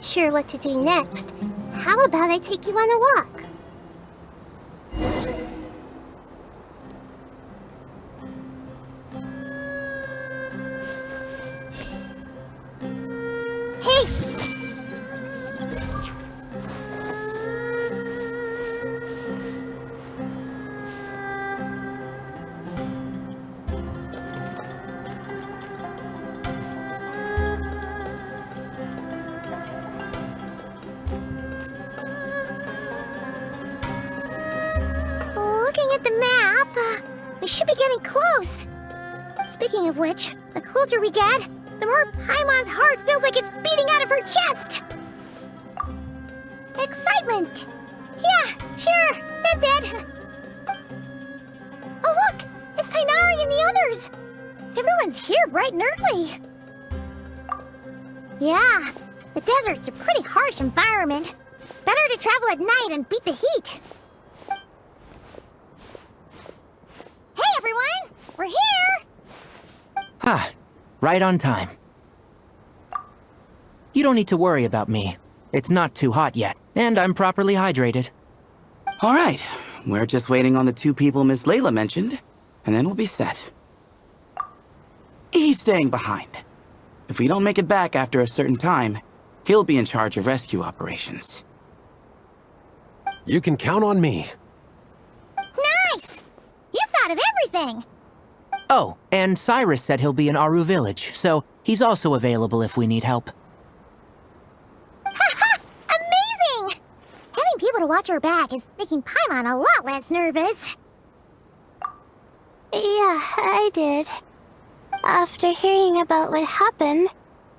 not sure what to do next, how about I take you on a walk? Hey! Looking at the map, we should be getting close. Speaking of which, the closer we get, the more Paimon's heart feels like it's beating out of her chest. Excitement! Yeah, sure, that's it. Oh look, it's Tighnari and the others. Everyone's here bright and early. Yeah, the desert's a pretty harsh environment. Better to travel at night and beat the heat. Hey everyone! We're here! Ah, right on time. You don't need to worry about me. It's not too hot yet, and I'm properly hydrated. All right, we're just waiting on the two people Miss Layla mentioned, and then we'll be set. He's staying behind. If we don't make it back after a certain time, he'll be in charge of rescue operations. You can count on me. Nice! You thought of everything! Oh, and Cyrus said he'll be in Aru village, so he's also available if we need help. Haha! Amazing! Having people to watch our back is making Paimon a lot less nervous. Yeah, I did. After hearing about what happened,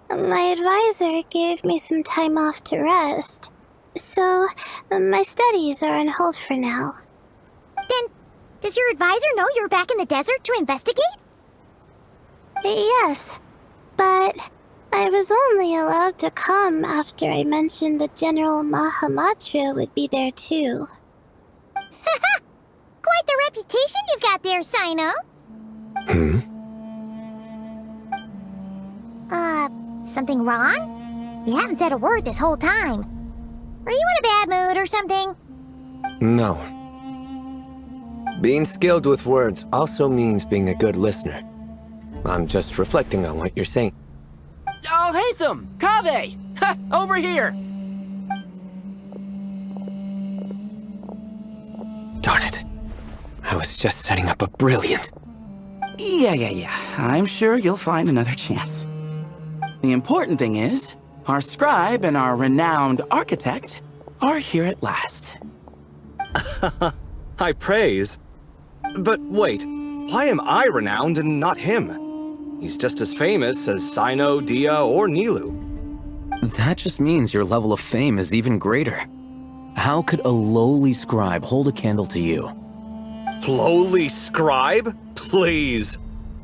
my advisor gave me some time off to rest. So, my studies are on hold for now. Then, does your advisor know you're back in the desert to investigate? Yes, but I was only allowed to come after I mentioned that General Mahamatra would be there too. Haha! Quite the reputation you've got there, Sino. Something wrong? You haven't said a word this whole time. Are you in a bad mood or something? No. Being skilled with words also means being a good listener. I'm just reflecting on what you're saying. Oh, Hatham! Kaveh! Ha! Over here! Darn it. I was just setting up a brilliant... Yeah. I'm sure you'll find another chance. The important thing is, our scribe and our renowned architect are here at last. High praise. But wait, why am I renowned and not him? He's just as famous as Sino, Dia, or Nilu. That just means your level of fame is even greater. How could a lowly scribe hold a candle to you? Lowly scribe? Please.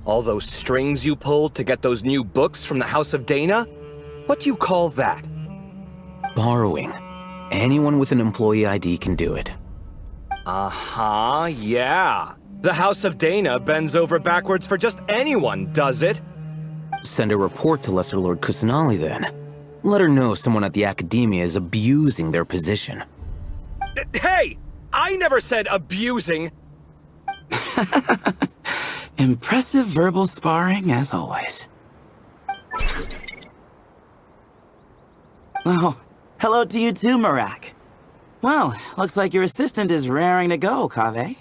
All those strings you pulled to get those new books from the House of Dana? What do you call that? Borrowing. Anyone with an employee ID can do it. Uh-huh, yeah. The House of Dana bends over backwards for just anyone, does it? Send a report to Lesser Lord Kusanali then. Let her know someone at the Academia is abusing their position. Hey! I never said abusing! Impressive verbal sparring, as always. Oh, hello to you too, Marak. Well, looks like your assistant is raring to go, Kaveh.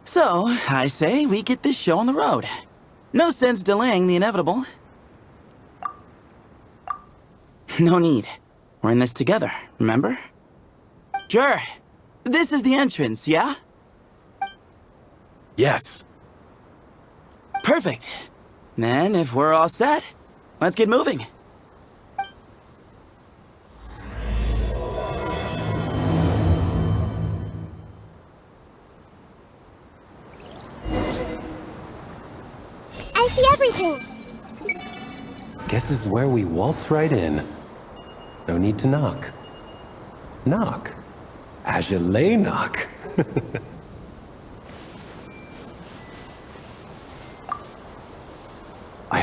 So, I say we get this show on the road. No sense delaying the inevitable. No need. We're in this together, remember? Sure. This is the entrance, yeah? Yes. Perfect. Then, if we're all set, let's get moving. I see everything. Guess this is where we waltz right in. No need to knock. Knock. As you lay knock.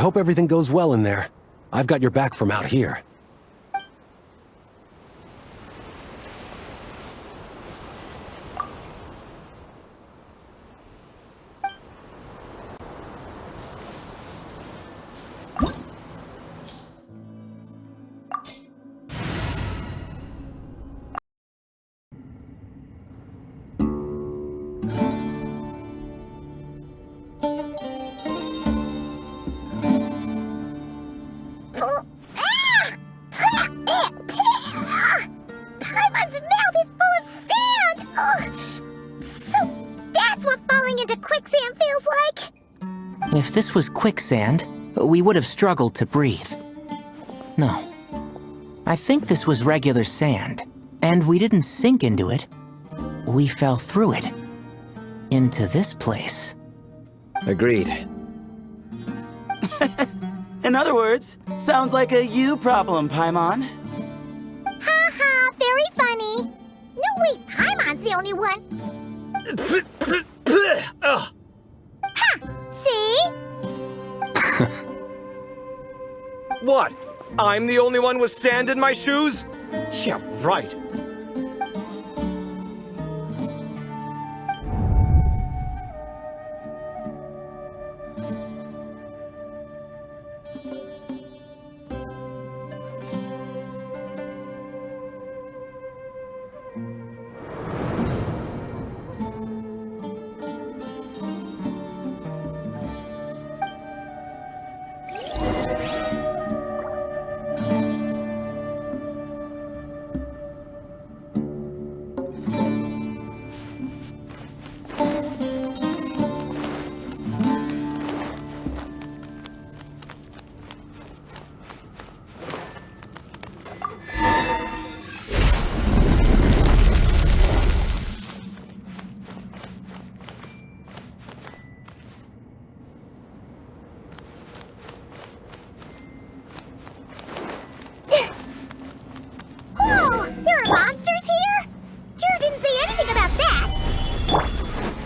hope everything goes well in there. I've got your back from out here. Paimon's mouth is full of sand! Ugh. So that's what falling into quicksand feels like? If this was quicksand, we would have struggled to breathe. No. I think this was regular sand, and we didn't sink into it. We fell through it. Into this place. Agreed. In other words, sounds like a you problem, Paimon. Ha, very funny. No, wait, Paimon's the only one. Ugh. Ha! See? What? I'm the only one with sand in my shoes? Yeah, right.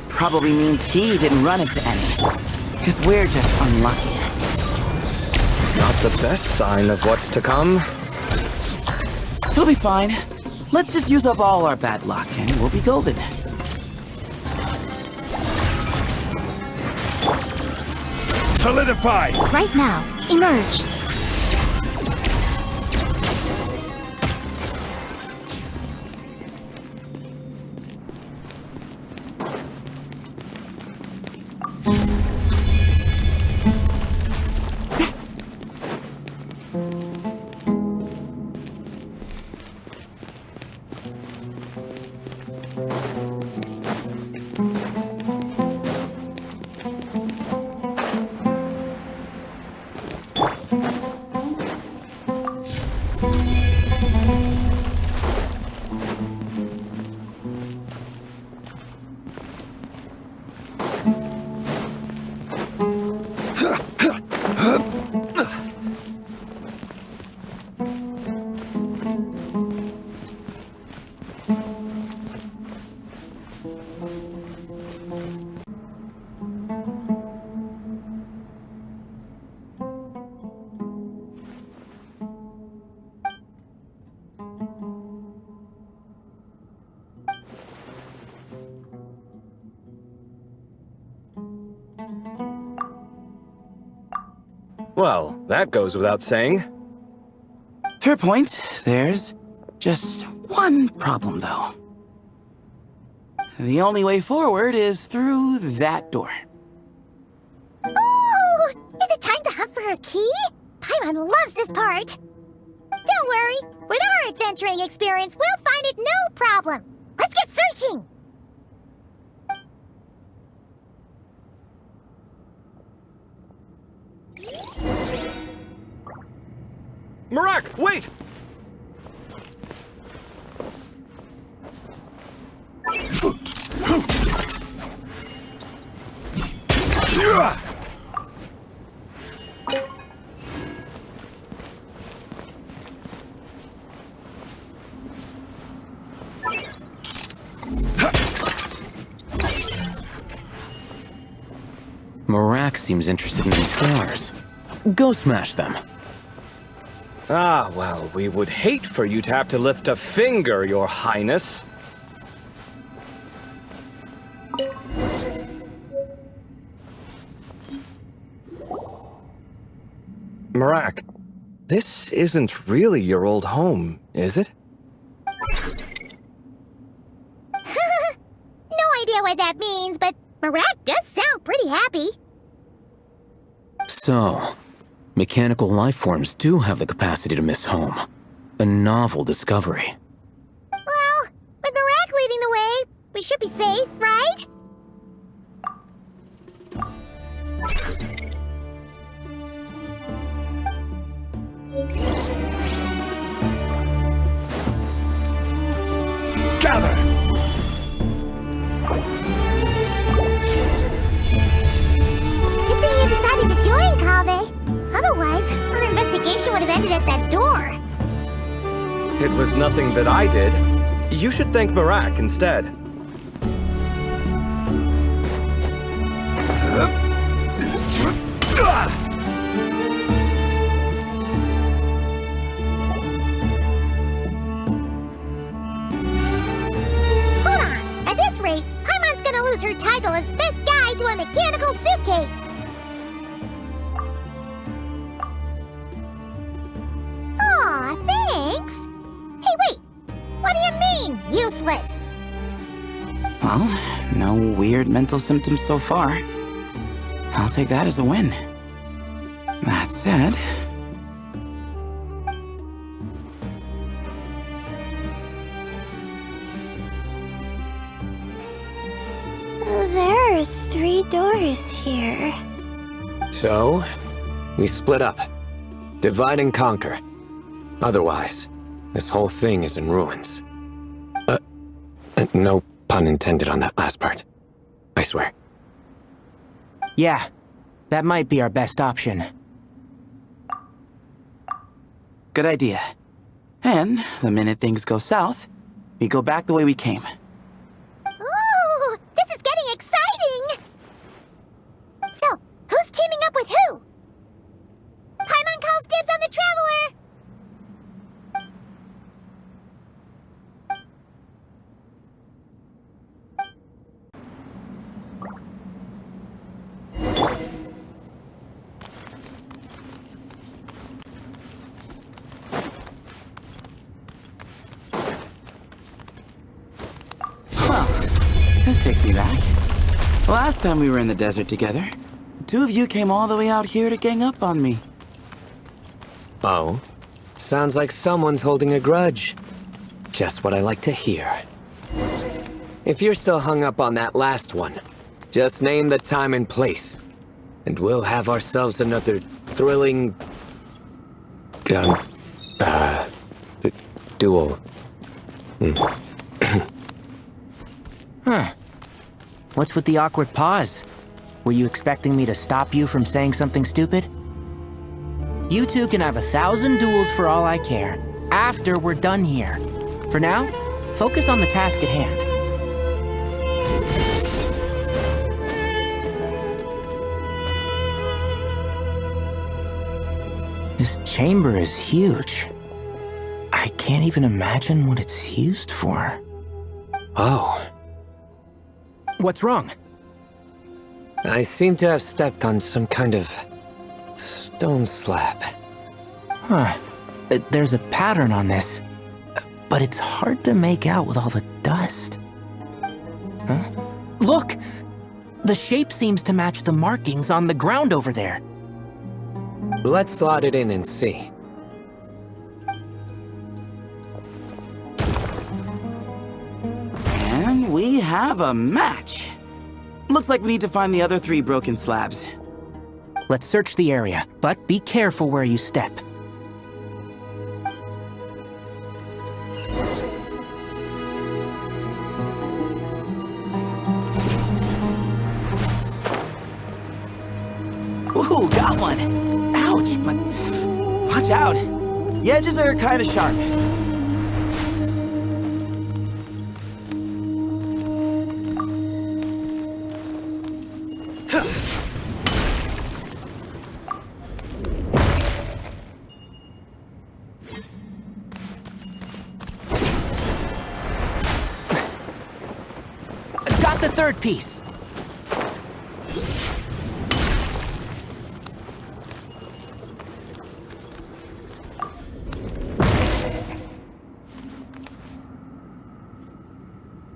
Probably means he didn't run into any. Because we're just unlucky. Not the best sign of what's to come. He'll be fine. Let's just use up all our bad luck and we'll be golden. Solidify! Right now, emerge. Well, that goes without saying. Fair point. There's just one problem, though. The only way forward is through that door. Oh! Is it time to hunt for a key? Paimon loves this part. Don't worry. With our adventuring experience, we'll find it no problem. Let's get searching! Marak, wait! Marak seems interested in these drawers. Go smash them. Ah, well, we would hate for you to have to lift a finger, Your Highness. Marak, this isn't really your old home, is it? No idea what that means, but Marak does sound pretty happy. So, mechanical life forms do have the capacity to miss home. A novel discovery. Well, with Marak leading the way, we should be safe, right? Gather! Good thing you decided to join, Kaveh. Otherwise, our investigation would have ended at that door. It was nothing that I did. You should thank Marak instead. Hold on. At this rate, Paimon's gonna lose her title as best guide to a mechanical suitcase. Aw, thanks. Hey, wait. What do you mean, useless? Well, no weird mental symptoms so far. I'll take that as a win. That said... There are 3 doors here. So, we split up. Divide and conquer. Otherwise, this whole thing is in ruins. No pun intended on that last part. I swear. Yeah, that might be our best option. Good idea. And the minute things go south, we go back the way we came. Ooh, this is getting exciting! So, who's teaming up with who? Paimon calls dibs on the Traveler! This takes me back. Last time we were in the desert together, the 2 of you came all the way out here to gang up on me. Oh? Sounds like someone's holding a grudge. Just what I like to hear. If you're still hung up on that last one, just name the time and place, and we'll have ourselves another thrilling... duel. Huh. What's with the awkward pause? Were you expecting me to stop you from saying something stupid? You two can have 1,000 duels for all I care, after we're done here. For now, focus on the task at hand. This chamber is huge. I can't even imagine what it's used for. Oh. What's wrong? I seem to have stepped on some kind of stone slab. Huh. There's a pattern on this, but it's hard to make out with all the dust. Huh? Look! The shape seems to match the markings on the ground over there. Let's slot it in and see. And we have a match. Looks like we need to find the other 3 broken slabs. Let's search the area, but be careful where you step. Ooh, got one! Ouch, but watch out. The edges are kind of sharp. the third piece.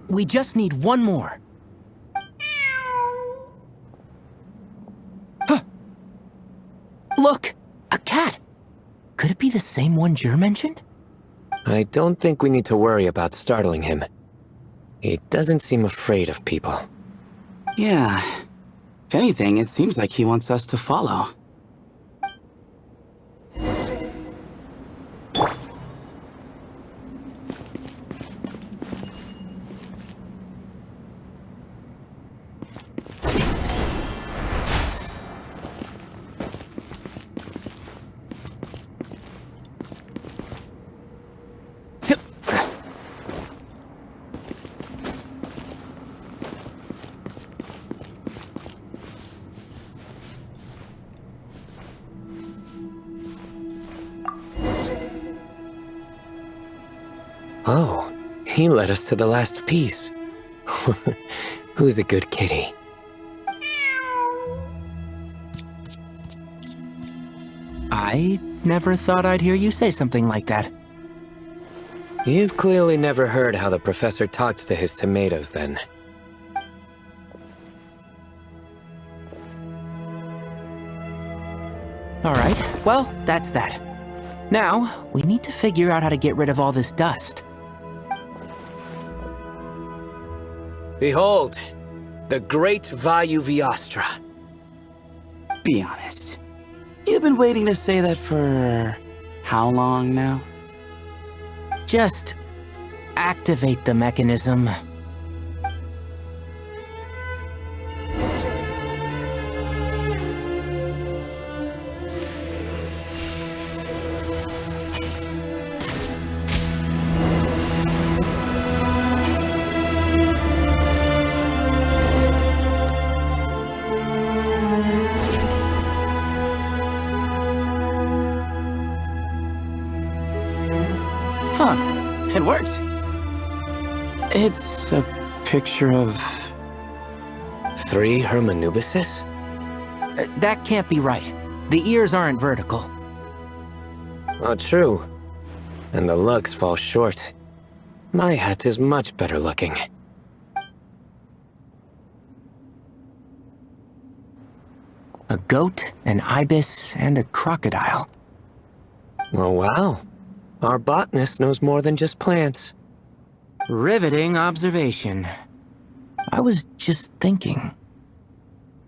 We just need one more. Huh. Look, a cat. Could it be the same one Jer mentioned? I don't think we need to worry about startling him. He doesn't seem afraid of people. Yeah. If anything, it seems like he wants us to follow. Oh, he led us to the last piece. Who's a good kitty? I never thought I'd hear you say something like that. You've clearly never heard how the professor talks to his tomatoes, then. Alright, well, that's that. Now, we need to figure out how to get rid of all this dust. Behold, the great Vayu Viastra. Be honest. You've been waiting to say that for... how long now? Just activate the mechanism. Huh. It worked. It's a picture of... 3 Hermanubises? That can't be right. The ears aren't vertical. Oh, true. And the looks fall short. My hat is much better looking. A goat, an ibis, and a crocodile. Oh, wow. Our botanist knows more than just plants. Riveting observation. I was just thinking.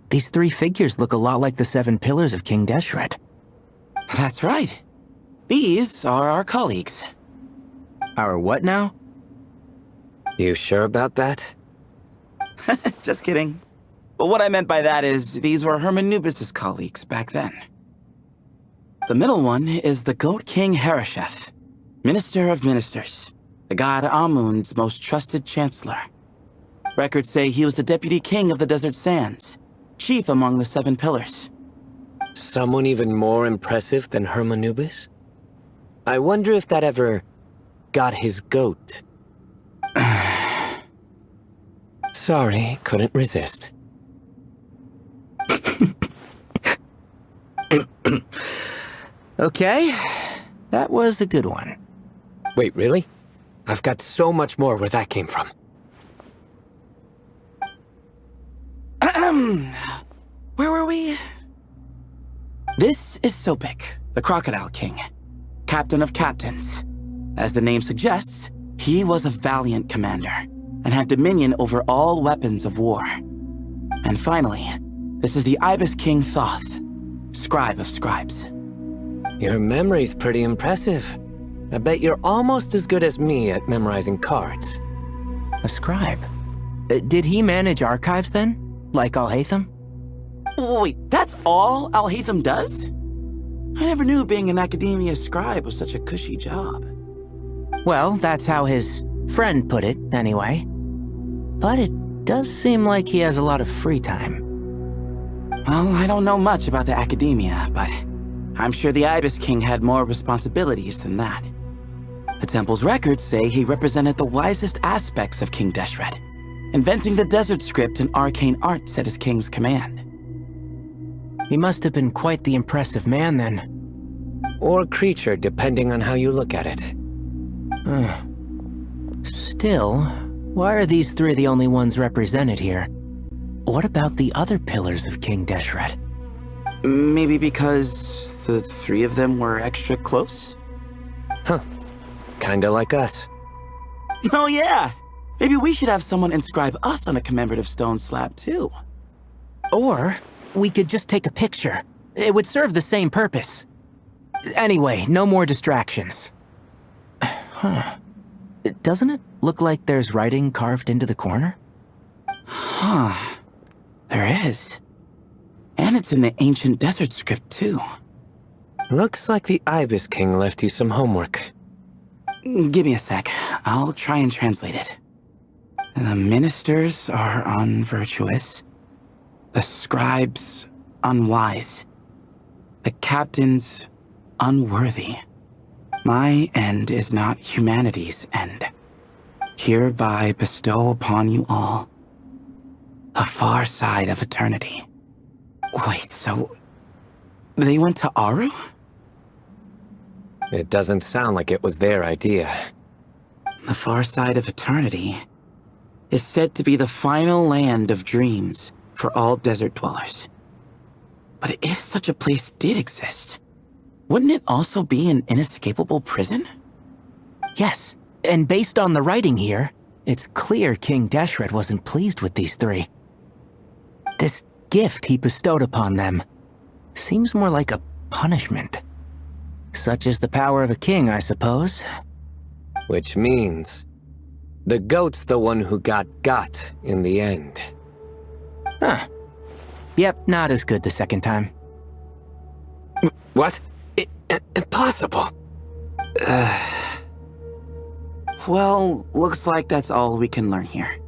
These 3 figures look a lot like the 7 pillars of King Deshret. That's right. These are our colleagues. Our what now? You sure about that? Just kidding. But what I meant by that is, these were Hermanubis' colleagues back then. The middle one is the Goat King Hereshef, Minister of Ministers, the god Amun's most trusted chancellor. Records say he was the deputy king of the Desert Sands, chief among the 7 pillars. Someone even more impressive than Hermanubis? I wonder if that ever got his goat. Sorry, couldn't resist. Okay, that was a good one. Wait, really? I've got so much more where that came from. Where were we? This is Sopik, the Crocodile King, captain of captains. As the name suggests, he was a valiant commander and had dominion over all weapons of war. And finally, this is the Ibis King Thoth, scribe of scribes. Your memory's pretty impressive. I bet you're almost as good as me at memorizing cards. A scribe. Did he manage archives then? Like Alhaitham? Wait, that's all Alhaitham does? I never knew being an academia scribe was such a cushy job. Well, that's how his friend put it, anyway. But it does seem like he has a lot of free time. Well, I don't know much about the academia, but I'm sure the Ibis King had more responsibilities than that. The temple's records say he represented the wisest aspects of King Deshret, inventing the desert script and arcane arts at his king's command. He must have been quite the impressive man then. Or creature, depending on how you look at it. Still, why are these three the only ones represented here? What about the other pillars of King Deshret? Maybe because the three of them were extra close? Huh. Kinda like us. Oh yeah! Maybe we should have someone inscribe us on a commemorative stone slab too. Or we could just take a picture. It would serve the same purpose. Anyway, no more distractions. Huh. Doesn't it look like there's writing carved into the corner? Huh. There is. And it's in the ancient desert script too. Looks like the Ibis King left you some homework. Give me a sec. I'll try and translate it. The ministers are unvirtuous. The scribes unwise. The captains unworthy. My end is not humanity's end. Hereby bestow upon you all the far side of eternity. Wait, so they went to Aru? It doesn't sound like it was their idea. The far side of eternity is said to be the final land of dreams for all desert dwellers. But if such a place did exist, wouldn't it also be an inescapable prison? Yes, and based on the writing here, it's clear King Deshret wasn't pleased with these three. This gift he bestowed upon them seems more like a punishment. Such is the power of a king, I suppose. Which means the goat's the one who got in the end. Huh. Yep, not as good the second time. What? Impossible. Well, looks like that's all we can learn here.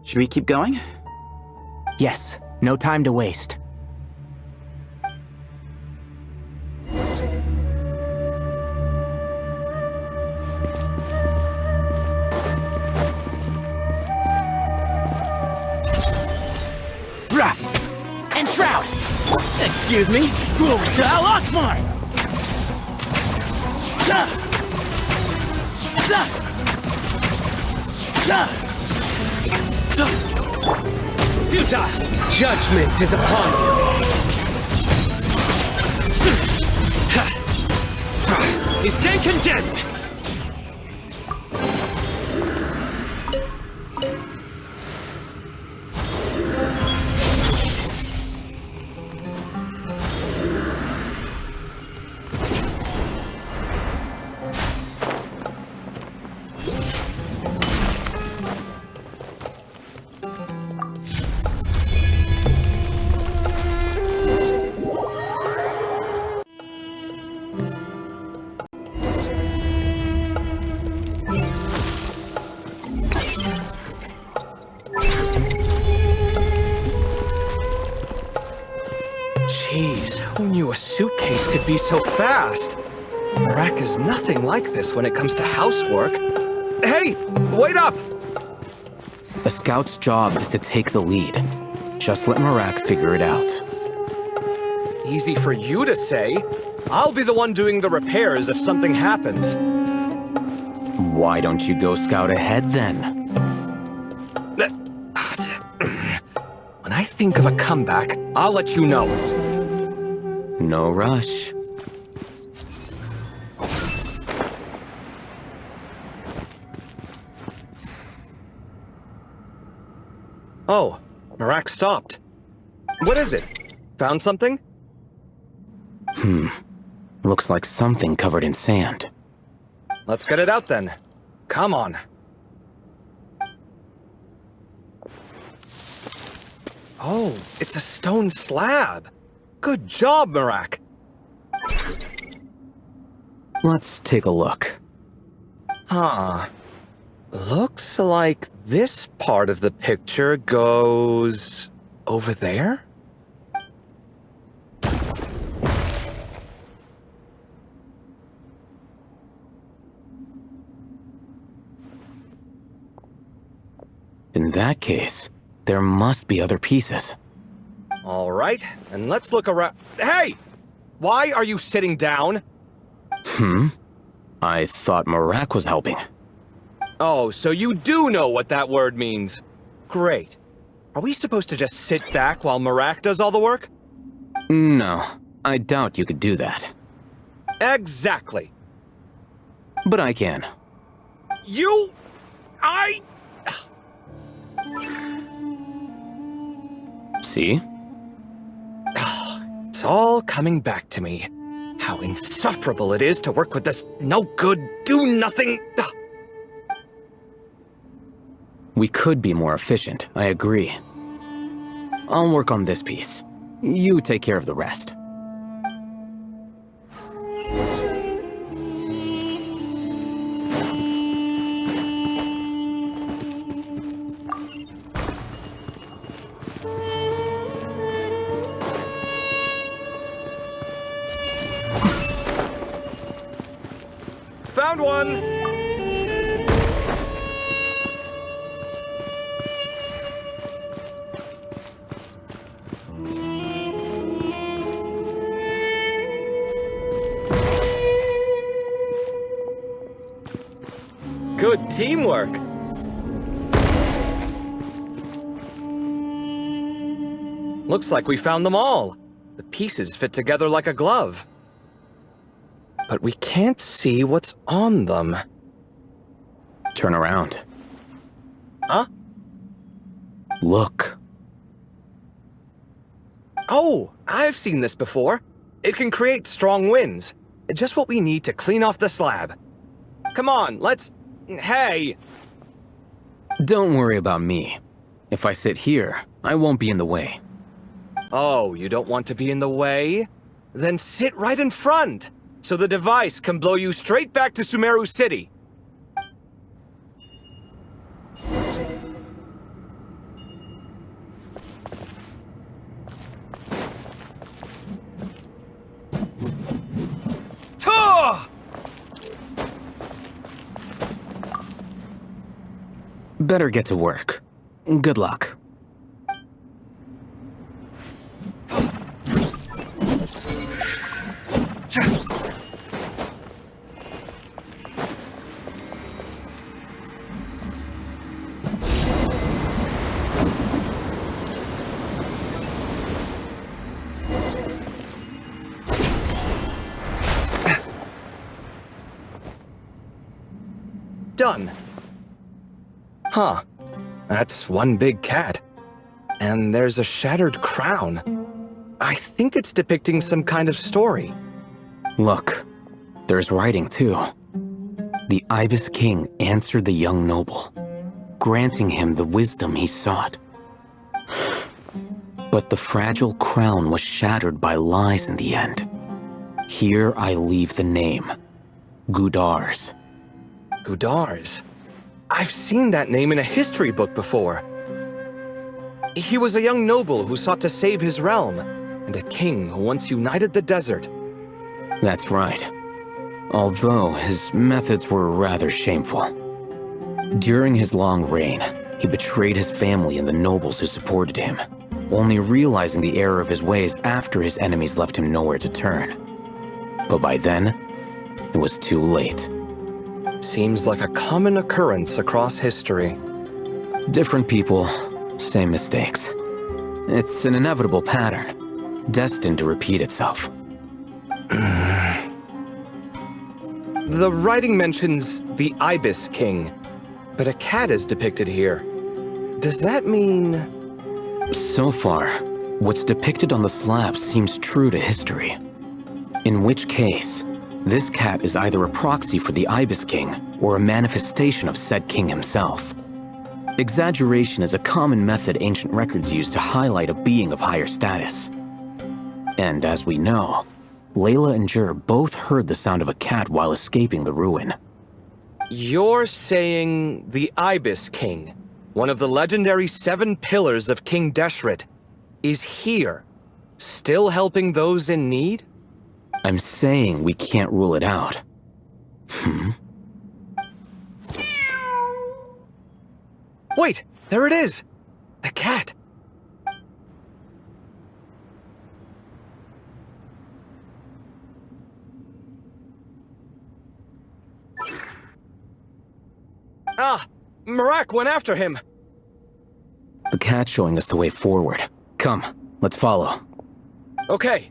Should we keep going? Yes, no time to waste. And Shroud! Excuse me? Glory to Al Akbar! Suta! Judgment is upon you! You stand condemned! Jeez, who knew a suitcase could be so fast? Marak is nothing like this when it comes to housework. Hey, wait up! A scout's job is to take the lead. Just let Marak figure it out. Easy for you to say. I'll be the one doing the repairs if something happens. Why don't you go scout ahead then? When I think of a comeback, I'll let you know. No rush. Oh, Marak stopped. What is it? Found something? Looks like something covered in sand. Let's get it out then. Come on. Oh, it's a stone slab. Good job, Marak. Let's take a look. Huh. Looks like this part of the picture goes over there? In that case, there must be other pieces. All right, and let's look around. Hey! Why are you sitting down? I thought Marak was helping. Oh, so you do know what that word means. Great. Are we supposed to just sit back while Marak does all the work? No, I doubt you could do that. Exactly. But I can. See? It's all coming back to me. How insufferable it is to work with this no-good, do-nothing... We could be more efficient, I agree. I'll work on this piece. You take care of the rest. Found one! Good teamwork. Looks like we found them all. The pieces fit together like a glove. But we can't see what's on them. Turn around. Huh? Look. Oh, I've seen this before. It can create strong winds. Just what we need to clean off the slab. Come on, let's... Hey! Don't worry about me. If I sit here, I won't be in the way. Oh, you don't want to be in the way? Then sit right in front, so the device can blow you straight back to Sumeru City. Ta! Better get to work. Good luck. Done. Huh. That's one big cat. And there's a shattered crown. I think it's depicting some kind of story. Look, there's writing too. The Ibis King answered the young noble, granting him the wisdom he sought. But the fragile crown was shattered by lies in the end. Here I leave the name, Gudars. Gudars? I've seen that name in a history book before. He was a young noble who sought to save his realm, and a king who once united the desert. That's right. Although his methods were rather shameful. During his long reign, he betrayed his family and the nobles who supported him, only realizing the error of his ways after his enemies left him nowhere to turn. But by then, it was too late. Seems like a common occurrence across history. Different people, same mistakes. It's an inevitable pattern, destined to repeat itself. The writing mentions the Ibis King, but a cat is depicted here. Does that mean... So far, what's depicted on the slab seems true to history. In which case, this cat is either a proxy for the Ibis King or a manifestation of said king himself. Exaggeration is a common method ancient records use to highlight a being of higher status. And as we know, Layla and Jur both heard the sound of a cat while escaping the ruin. You're saying the Ibis King, one of the legendary 7 pillars of King Deshret, is here, still helping those in need? I'm saying we can't rule it out. Wait, there it is! The cat! Ah! Marak went after him! The cat's showing us the way forward. Come, let's follow. Okay.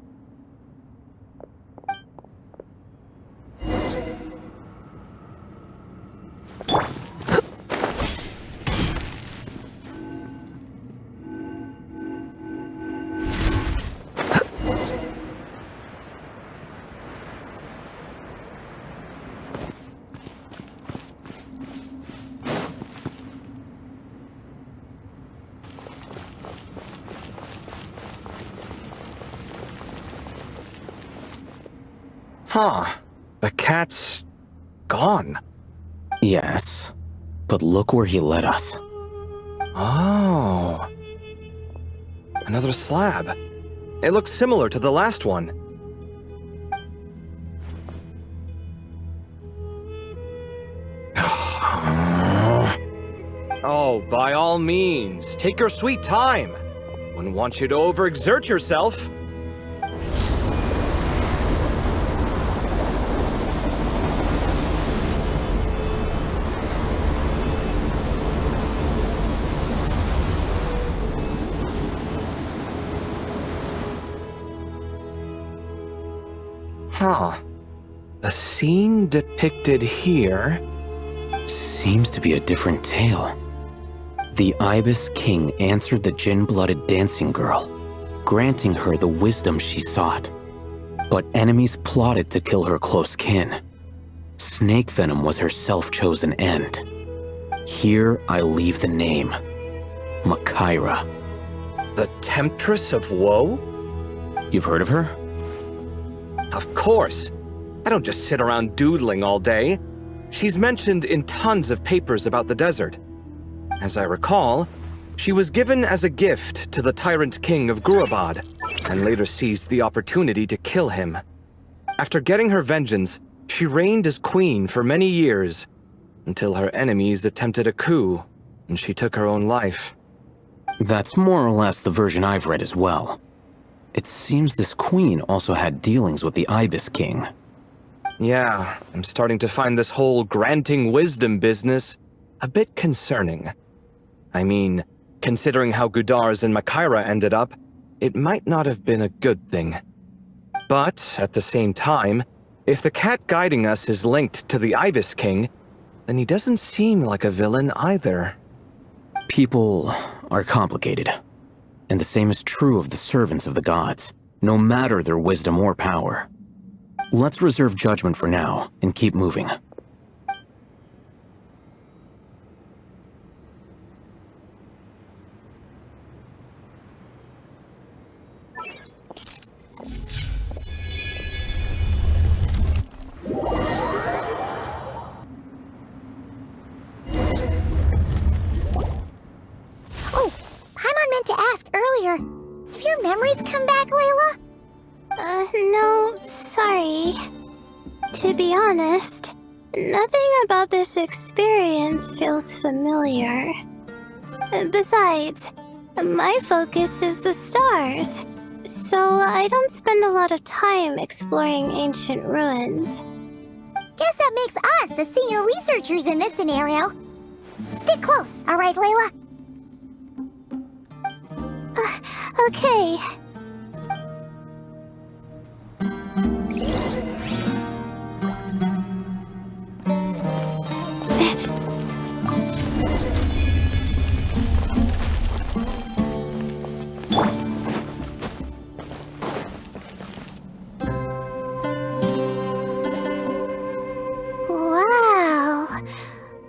Huh. The cat's gone. Yes, but look where he led us. Oh. Another slab. It looks similar to the last one. Oh, by all means, take your sweet time. Wouldn't want you to overexert yourself. Huh. The scene depicted here... Seems to be a different tale. The Ibis King answered the gin-blooded dancing girl, granting her the wisdom she sought. But enemies plotted to kill her close kin. Snake venom was her self-chosen end. Here I leave the name. Makaira. The Temptress of Woe? You've heard of her? Of course. I don't just sit around doodling all day. She's mentioned in tons of papers about the desert. As I recall, she was given as a gift to the tyrant king of Gurabad, and later seized the opportunity to kill him. After getting her vengeance, she reigned as queen for many years, until her enemies attempted a coup, and she took her own life. That's more or less the version I've read as well. It seems this queen also had dealings with the Ibis King. Yeah, I'm starting to find this whole granting wisdom business a bit concerning. I mean, considering how Gudars and Makaira ended up, it might not have been a good thing. But, at the same time, if the cat guiding us is linked to the Ibis King, then he doesn't seem like a villain either. People are complicated. And the same is true of the servants of the gods, no matter their wisdom or power. Let's reserve judgment for now, and keep moving. Oh, Paimon meant to ask earlier. Have your memories come back, Layla? No, sorry. To be honest, nothing about this experience feels familiar. Besides, my focus is the stars, so I don't spend a lot of time exploring ancient ruins. Guess that makes us the senior researchers in this scenario. Stick close, all right, Layla? Okay. Wow,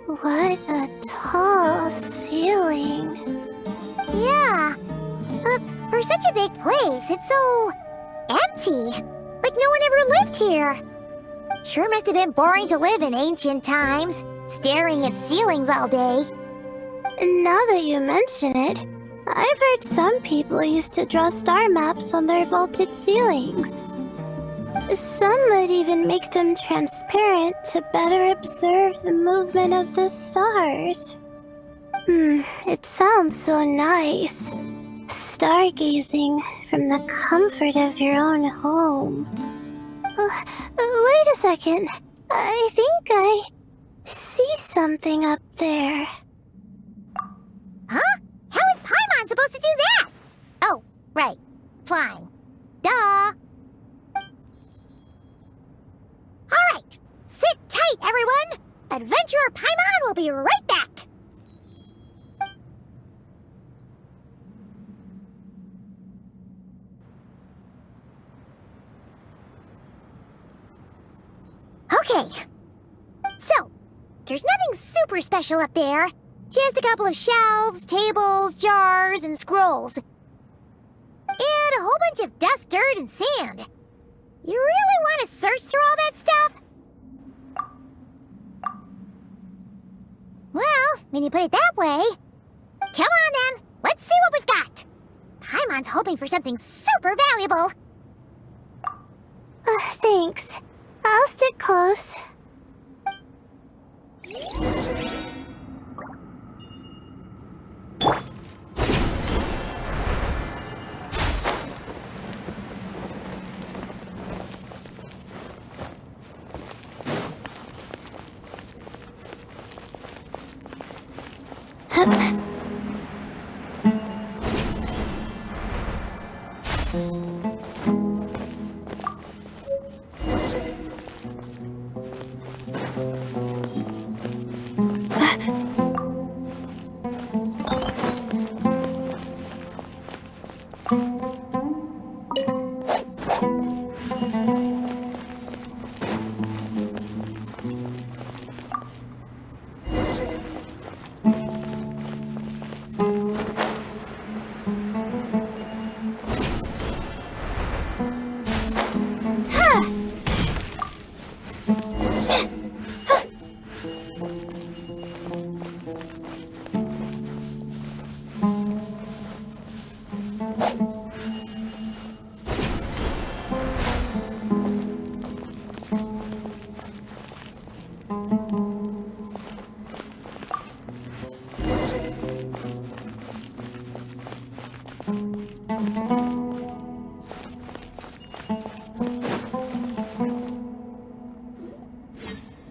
what a tall ceiling. Yeah. For such a big place, it's so empty. Like no one ever lived here. Sure must have been boring to live in ancient times, staring at ceilings all day. Now that you mention it, I've heard some people used to draw star maps on their vaulted ceilings. Some might even make them transparent to better observe the movement of the stars. It sounds so nice. Stargazing from the comfort of your own home. Wait a second. I think I see something up there. Huh? How is Paimon supposed to do that? Oh, right. Flying. Duh. Alright. Sit tight, everyone. Adventurer Paimon will be right back. Okay. So, there's nothing super special up there. Just a couple of shelves, tables, jars, and scrolls. And a whole bunch of dust, dirt, and sand. You really want to search through all that stuff? Well, when you put it that way... Come on then, let's see what we've got. Paimon's hoping for something super valuable. Thanks. I'll stick close.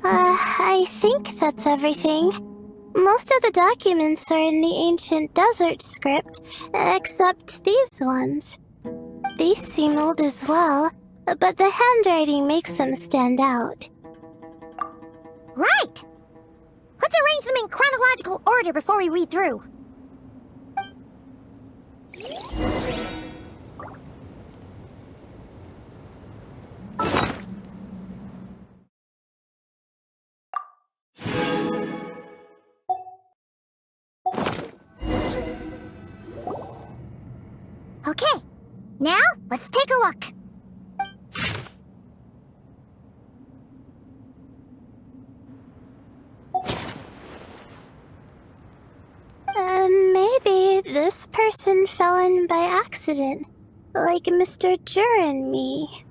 I think that's everything. Most of the documents are in the ancient desert script, except these ones. These seem old as well, but the handwriting makes them stand out. Right! Let's arrange them in chronological order before we read through. Okay, now let's take a look. Maybe this person fell in by accident, like Mr. Jur and me.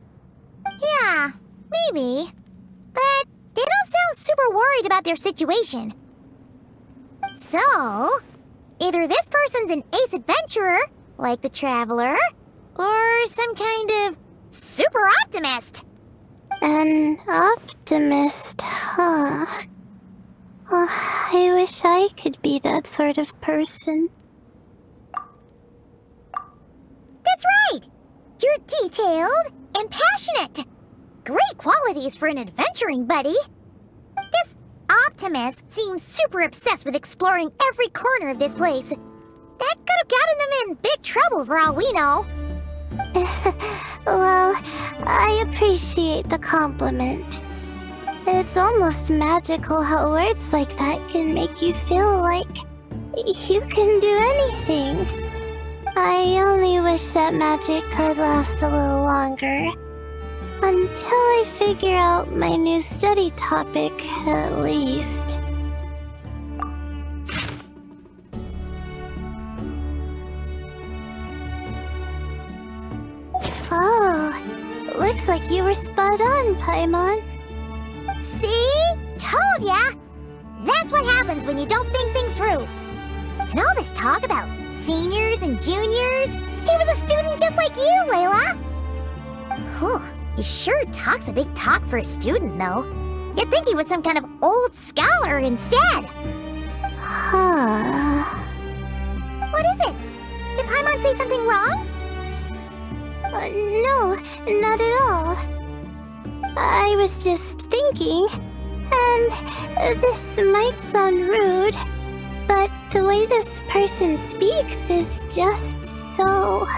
Yeah, maybe. But they don't sound super worried about their situation. So, either this person's an ace adventurer, like the Traveler, or some kind of super optimist. An optimist, huh? Oh, I wish I could be that sort of person. That's right! You're detailed and passionate. Great qualities for an adventuring buddy. This optimist seems super obsessed with exploring every corner of this place. That could have gotten them in big trouble for all we know. Well, I appreciate the compliment. It's almost magical how words like that can make you feel like you can do anything. I only wish that magic could last a little longer. Until I figure out my new study topic, at least. Oh, looks like you were spot on, Paimon. See? Told ya! That's what happens when you don't think things through. And all this talk about seniors and juniors, he was a student just like you, Layla. Whew, he sure talks a big talk for a student, though. You'd think he was some kind of old scholar instead. What is it? Did Paimon say something wrong? No, not at all. I was just thinking, and this might sound rude, but the way this person speaks is just so...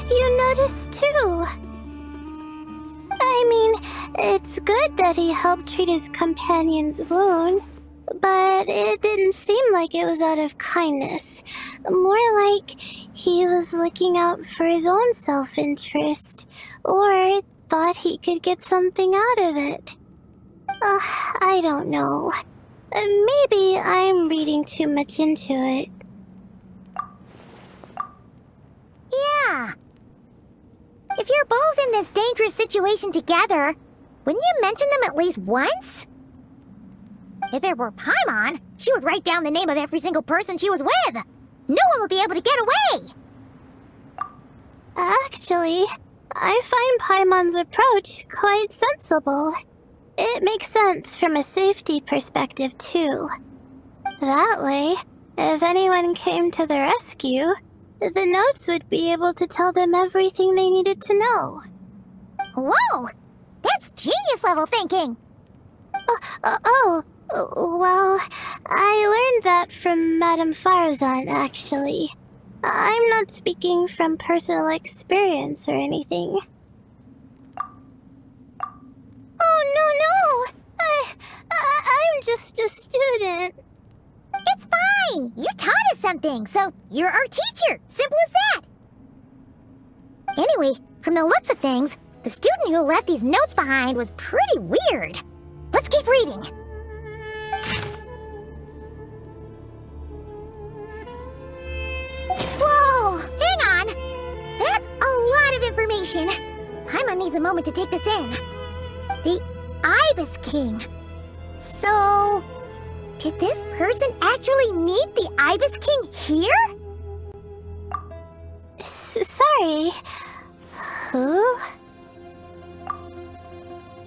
you noticed too. I mean, it's good that he helped treat his companion's wound, but it didn't seem like it was out of kindness. More like he was looking out for his own self-interest, or thought he could get something out of it. I don't know. Maybe I'm reading too much into it. Yeah. If you're both in this dangerous situation together, wouldn't you mention them at least once? If it were Paimon, she would write down the name of every single person she was with. No one would be able to get away. Actually, I find Paimon's approach quite sensible. It makes sense from a safety perspective, too. That way, if anyone came to the rescue, the notes would be able to tell them everything they needed to know. Whoa! That's genius-level thinking! Well, I learned that from Madame Farzan, actually. I'm not speaking from personal experience or anything. Oh, no! I'm just a student. It's fine! You taught us something, so you're our teacher. Simple as that. Anyway, from the looks of things, the student who left these notes behind was pretty weird. Let's keep reading. Whoa! Hang on! That's a lot of information. Paimon needs a moment to take this in. The Ibis King. So... did this person actually meet the Ibis King here? Sorry. Who?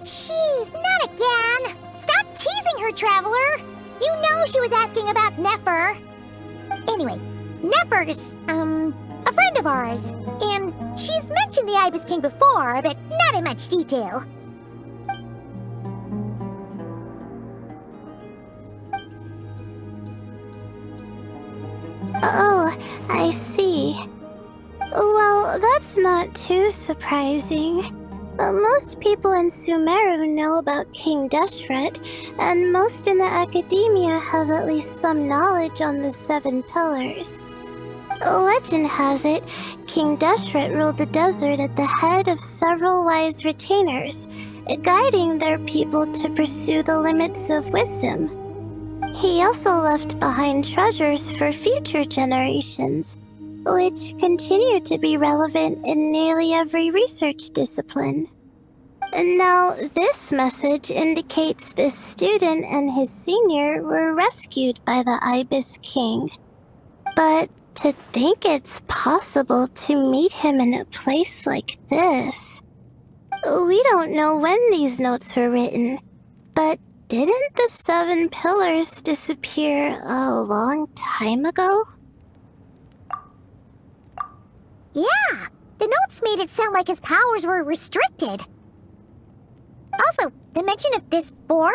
Jeez, not again! Stop teasing her, Traveler! You know she was asking about Nefer. Anyway, Nefer's, a friend of ours. And she's mentioned the Ibis King before, but not in much detail. Oh, I see. Well, that's not too surprising. Most people in Sumeru know about King Deshret, and most in the academia have at least some knowledge on the 7 pillars. Legend has it, King Deshret ruled the desert at the head of several wise retainers, guiding their people to pursue the limits of wisdom. He also left behind treasures for future generations, which continue to be relevant in nearly every research discipline. Now, this message indicates this student and his senior were rescued by the Ibis King. But to think it's possible to meet him in a place like this... We don't know when these notes were written, but didn't the 7 pillars disappear a long time ago? Yeah, the notes made it sound like his powers were restricted. Also, the mention of this form?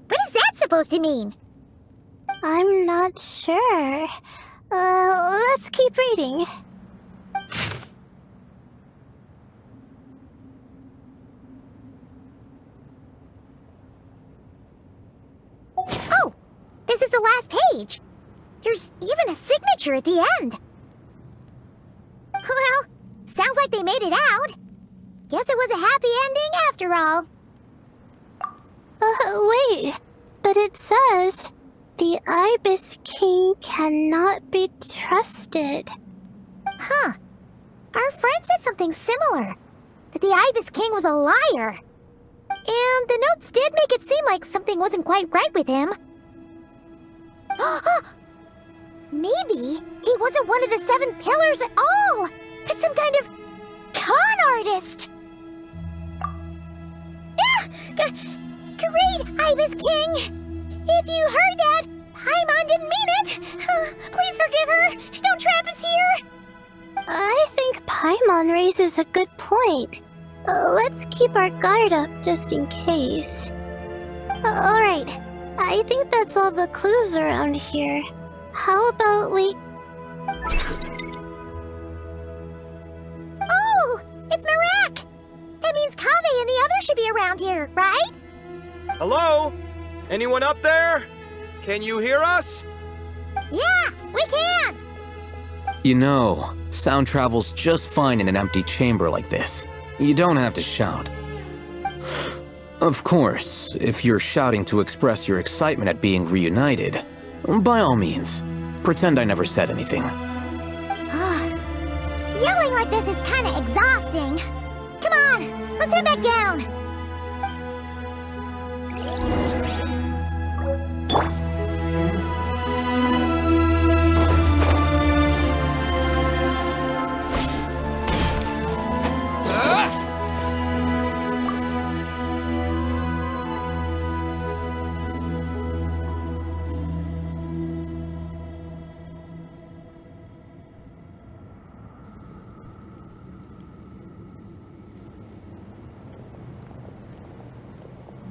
What is that supposed to mean? I'm not sure. Let's keep reading. Oh, this is the last page. There's even a signature at the end. Well, sounds like they made it out. Guess it was a happy ending after all. Wait, but it says, the Ibis King cannot be trusted. Huh. Our friend said something similar. That the Ibis King was a liar. And the notes did make it seem like something wasn't quite right with him. Maybe he wasn't one of the 7 pillars at all. It's some kind of con artist. Great, Ibis King! If you heard that, Paimon didn't mean it! Please forgive her! Don't trap us here! I think Paimon raises a good point. Let's keep our guard up just in case. Alright, I think that's all the clues around here. How about we... Oh! It's Marak! That means Kaveh and the others should be around here, right? Hello? Anyone up there? Can you hear us? Yeah, we can! You know, sound travels just fine in an empty chamber like this. You don't have to shout. Of course, if you're shouting to express your excitement at being reunited, by all means, pretend I never said anything. Yelling like this is kinda exhausting. Come on, let's head back down.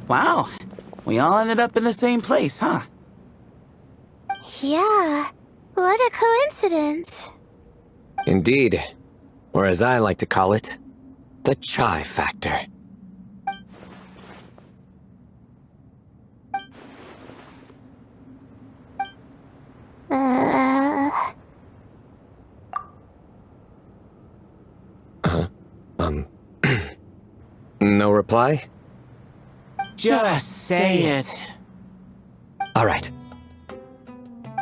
Wow, we all ended up in the same place, huh? Yeah, what a coincidence. Indeed. Or as I like to call it, the chai factor. No reply? Just say it. All right.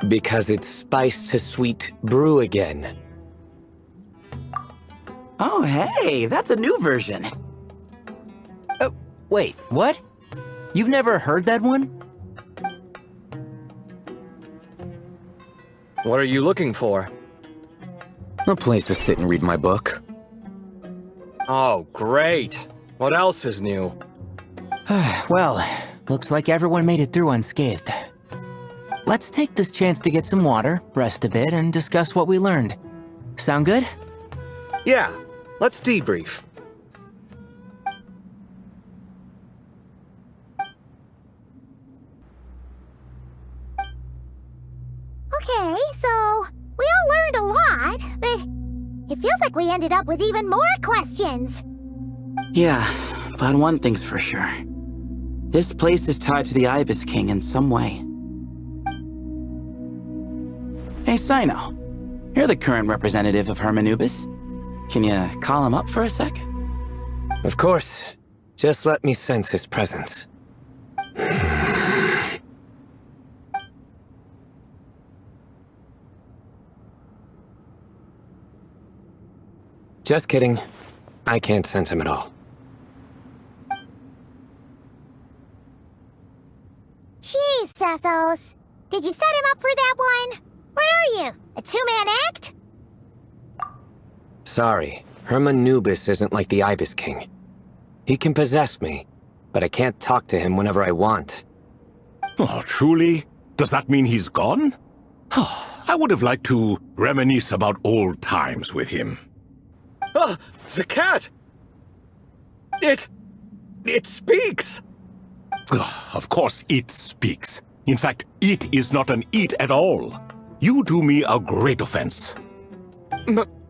Because it's spice to sweet brew again. Oh, hey, that's a new version. Wait, what? You've never heard that one? What are you looking for? A place to sit and read my book. Oh, great. What else is new? Well, looks like everyone made it through unscathed. Let's take this chance to get some water, rest a bit, and discuss what we learned. Sound good? Yeah, let's debrief. Okay, so we all learned a lot, but it feels like we ended up with even more questions. Yeah, but one thing's for sure. This place is tied to the Ibis King in some way. Hey, Sino. You're the current representative of Hermanubis. Can you call him up for a sec? Of course. Just let me sense his presence. Just kidding. I can't sense him at all. Jeez, Sethos. Did you set him up for that one? What are you, a two-man act? Sorry, Hermanubis isn't like the Ibis King. He can possess me, but I can't talk to him whenever I want. Oh, truly? Does that mean he's gone? Oh, I would have liked to reminisce about old times with him. Ah, the cat! It speaks! Of course it speaks. In fact, it is not an it at all. You do me a great offense.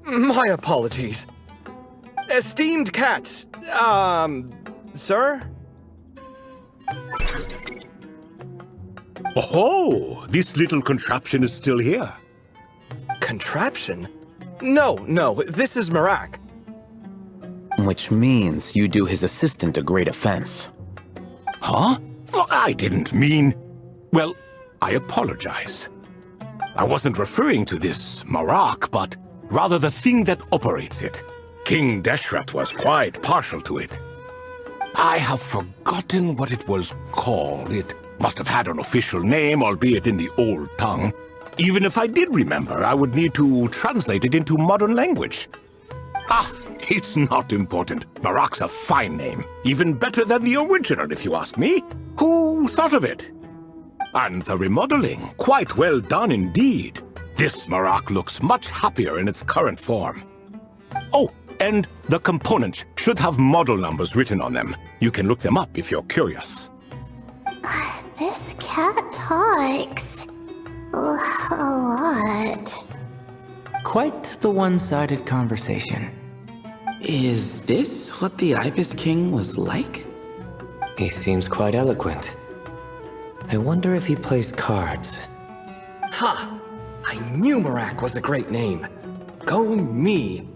My apologies. Esteemed cats, sir? Oh, this little contraption is still here. Contraption? No, this is Marak. Which means you do his assistant a great offense. Huh? Well, I didn't mean... Well, I apologize. I wasn't referring to this Marak, but rather the thing that operates it. King Deshret was quite partial to it. I have forgotten what it was called. It must have had an official name, albeit in the old tongue. Even if I did remember, I would need to translate it into modern language. Ah, it's not important. Marak's a fine name. Even better than the original, if you ask me. Who thought of it? And the remodeling, quite well done indeed. This Marak looks much happier in its current form. Oh, and the components should have model numbers written on them. You can look them up if you're curious. This cat talks a lot. Quite the one-sided conversation. Is this what the Ibis King was like? He seems quite eloquent. I wonder if he plays cards. Ha! I knew Marak was a great name. Go me!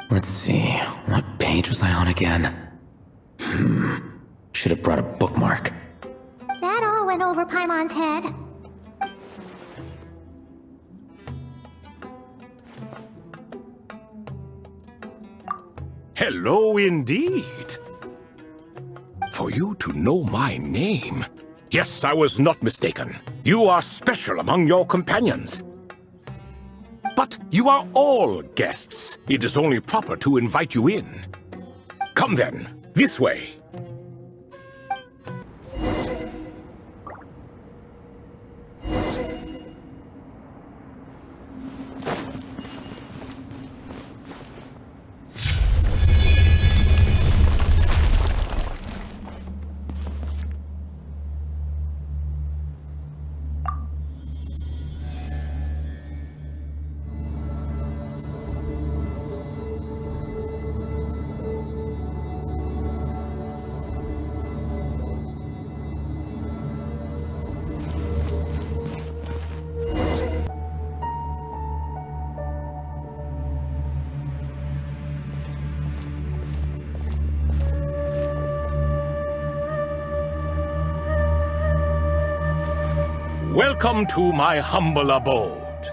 Let's see, what page was I on again? Should have brought a bookmark. That all went over Paimon's head. Hello indeed. For you to know my name. Yes, I was not mistaken. You are special among your companions. But you are all guests. It is only proper to invite you in. Come then, this way. Welcome to my humble abode.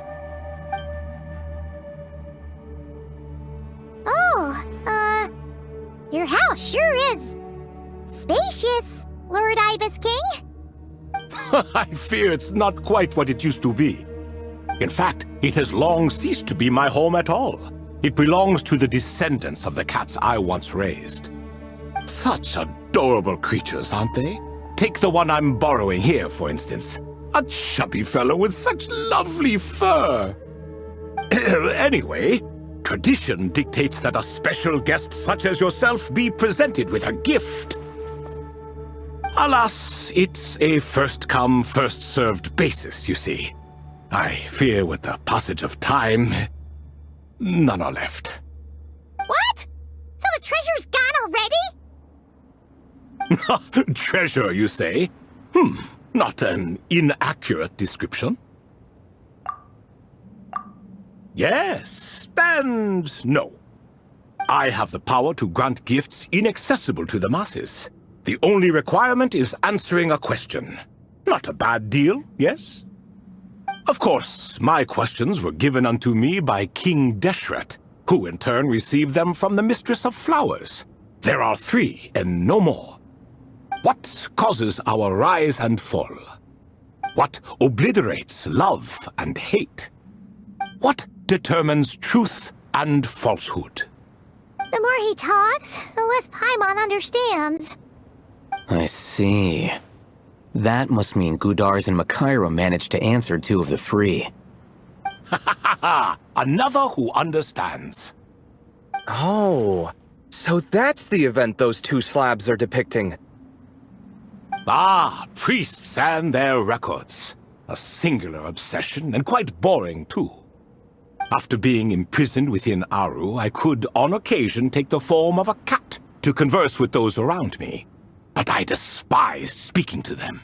Oh, your house sure is spacious, Lord Ibis King. I fear it's not quite what it used to be. In fact, it has long ceased to be my home at all. It belongs to the descendants of the cats I once raised. Such adorable creatures, aren't they? Take the one I'm borrowing here, for instance. A chubby fellow with such lovely fur. Anyway, tradition dictates that a special guest such as yourself be presented with a gift. Alas, it's a first-come, first-served basis, you see. I fear with the passage of time, none are left. What? So the treasure's gone already? Treasure, you say? Not an inaccurate description. Yes, and no. I have the power to grant gifts inaccessible to the masses. The only requirement is answering a question. Not a bad deal, yes? Of course, my questions were given unto me by King Deshret, who in turn received them from the Mistress of Flowers. There are 3, and no more. What causes our rise and fall? What obliterates love and hate? What determines truth and falsehood? The more he talks, the less Paimon understands. I see. That must mean Gudars and Makaira managed to answer 2 of the 3. Another who understands. Oh, so that's the event those 2 slabs are depicting. Ah, priests and their records. A singular obsession, and quite boring, too. After being imprisoned within Aru, I could, on occasion, take the form of a cat to converse with those around me. But I despised speaking to them.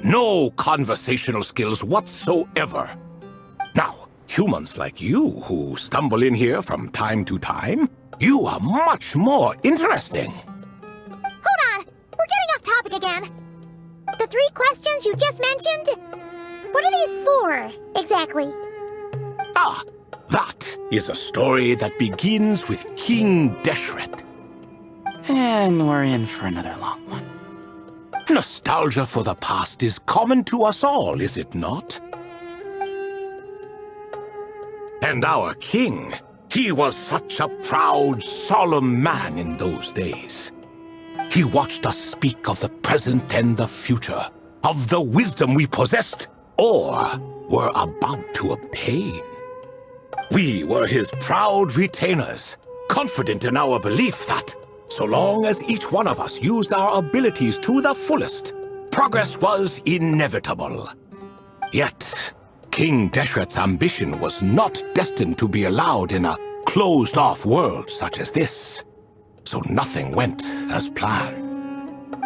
No conversational skills whatsoever. Now, humans like you who stumble in here from time to time, you are much more interesting. Hold on! We're getting off topic again. The 3 questions you just mentioned? What are they for, exactly? Ah, that is a story that begins with King Deshret. And we're in for another long one. Nostalgia for the past is common to us all, is it not? And our king, he was such a proud, solemn man in those days. He watched us speak of the present and the future, of the wisdom we possessed or were about to obtain. We were his proud retainers, confident in our belief that, so long as each one of us used our abilities to the fullest, progress was inevitable. Yet, King Deshret's ambition was not destined to be allowed in a closed-off world such as this, so nothing went as planned.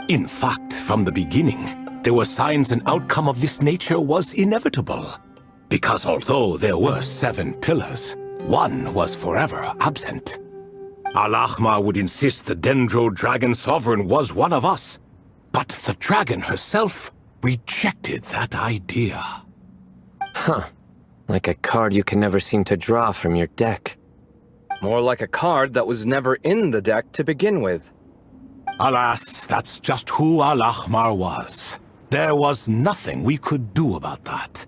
In fact, from the beginning, there were signs an outcome of this nature was inevitable, because although there were 7 pillars, one was forever absent. Al-Ahmar would insist the Dendro Dragon Sovereign was one of us, but the dragon herself rejected that idea. Huh. Like a card you can never seem to draw from your deck. More like a card that was never in the deck to begin with. Alas, that's just who Al-Ahmar was. There was nothing we could do about that.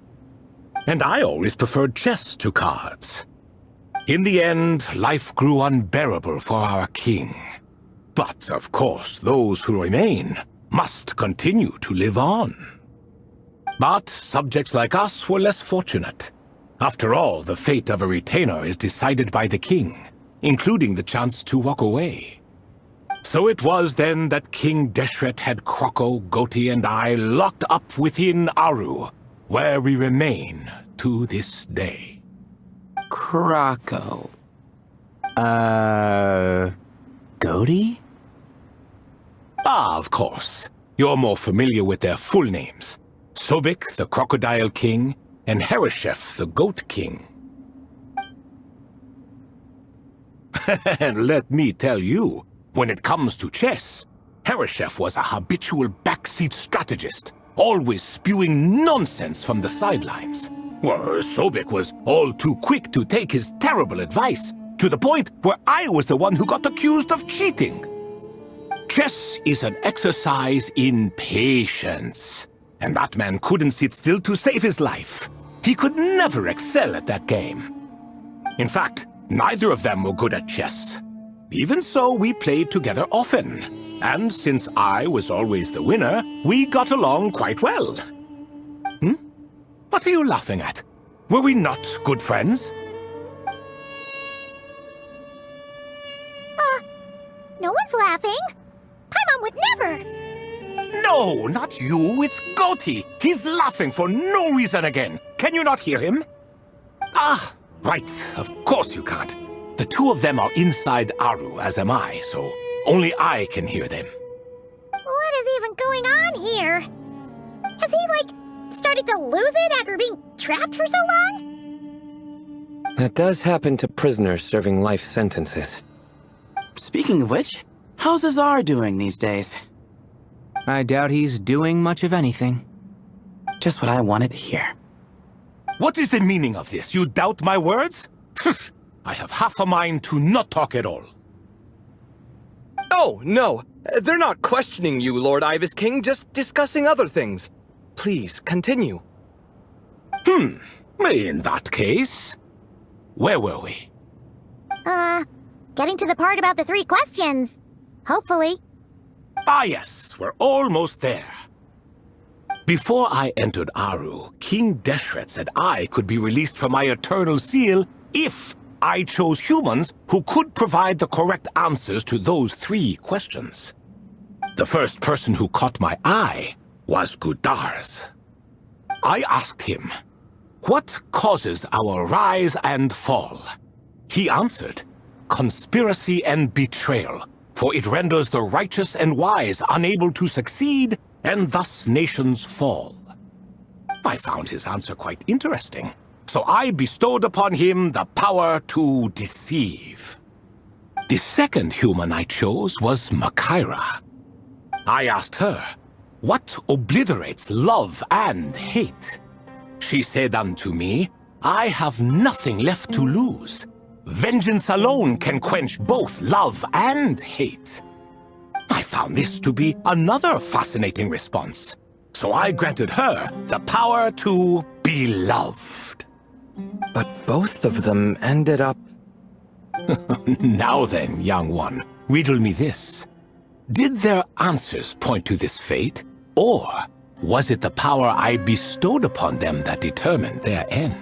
And I always preferred chess to cards. In the end, life grew unbearable for our king. But, of course, those who remain must continue to live on. But subjects like us were less fortunate. After all, the fate of a retainer is decided by the king, including the chance to walk away. So it was then that King Deshret had Kroko, Goti, and I locked up within Aru, where we remain to this day. Kroko. Goti? Ah, of course. You're more familiar with their full names. Sobek, the Crocodile King, and Hereshef, the Goat King. And let me tell you, when it comes to chess, Hereshef was a habitual backseat strategist, always spewing nonsense from the sidelines. Well, Sobek was all too quick to take his terrible advice, to the point where I was the one who got accused of cheating. Chess is an exercise in patience, and that man couldn't sit still to save his life. He could never excel at that game. In fact, neither of them were good at chess. Even so, we played together often, and since I was always the winner, we got along quite well. What are you laughing at? Were we not good friends? No one's laughing. Paimon would never. No, not you. It's Goti. He's laughing for no reason again. Can you not hear him? Ah, right. Of course you can't. The two of them are inside Aru, as am I, so only I can hear them. What is even going on here? Has he, started to lose it after being trapped for so long? That does happen to prisoners serving life sentences. Speaking of which, how's Azar doing these days? I doubt he's doing much of anything. Just what I wanted to hear. What is the meaning of this? You doubt my words? I have half a mind to not talk at all. Oh, no. They're not questioning you, Lord Ibis King, just discussing other things. Please, continue. In that case, where were we? Getting to the part about the 3 questions. Hopefully. Ah yes, we're almost there. Before I entered Aru, King Deshret said I could be released from my eternal seal if I chose humans who could provide the correct answers to those 3 questions. The first person who caught my eye was Gudars. I asked him, what causes our rise and fall? He answered, conspiracy and betrayal, for it renders the righteous and wise unable to succeed, and thus nations fall. I found his answer quite interesting, so I bestowed upon him the power to deceive. The second human I chose was Makaira. I asked her, what obliterates love and hate? She said unto me, I have nothing left to lose. Vengeance alone can quench both love and hate. found this to be another fascinating response. So I granted her the power to be loved. But both of them ended up... Now then, young one, riddle me this. Did their answers point to this fate, or was it the power I bestowed upon them that determined their end?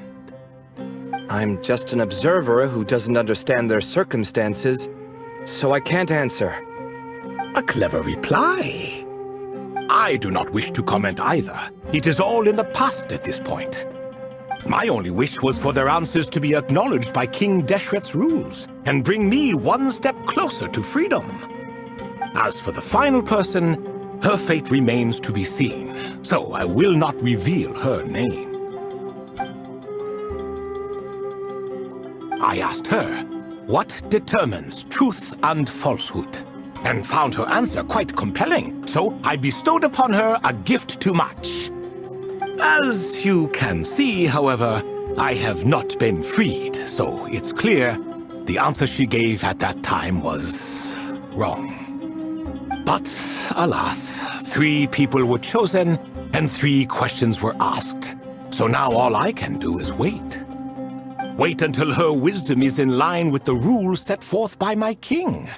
I'm just an observer who doesn't understand their circumstances, so I can't answer. A clever reply. I do not wish to comment either. It is all in the past at this point. My only wish was for their answers to be acknowledged by King Deshret's rules and bring me one step closer to freedom. As for the final person, her fate remains to be seen, so I will not reveal her name. I asked her, what determines truth and falsehood? And found her answer quite compelling, so I bestowed upon her a gift to match. As you can see, however, I have not been freed, so it's clear the answer she gave at that time was wrong. But, alas, 3 people were chosen and 3 questions were asked. So now all I can do is wait. Wait until her wisdom is in line with the rules set forth by my king.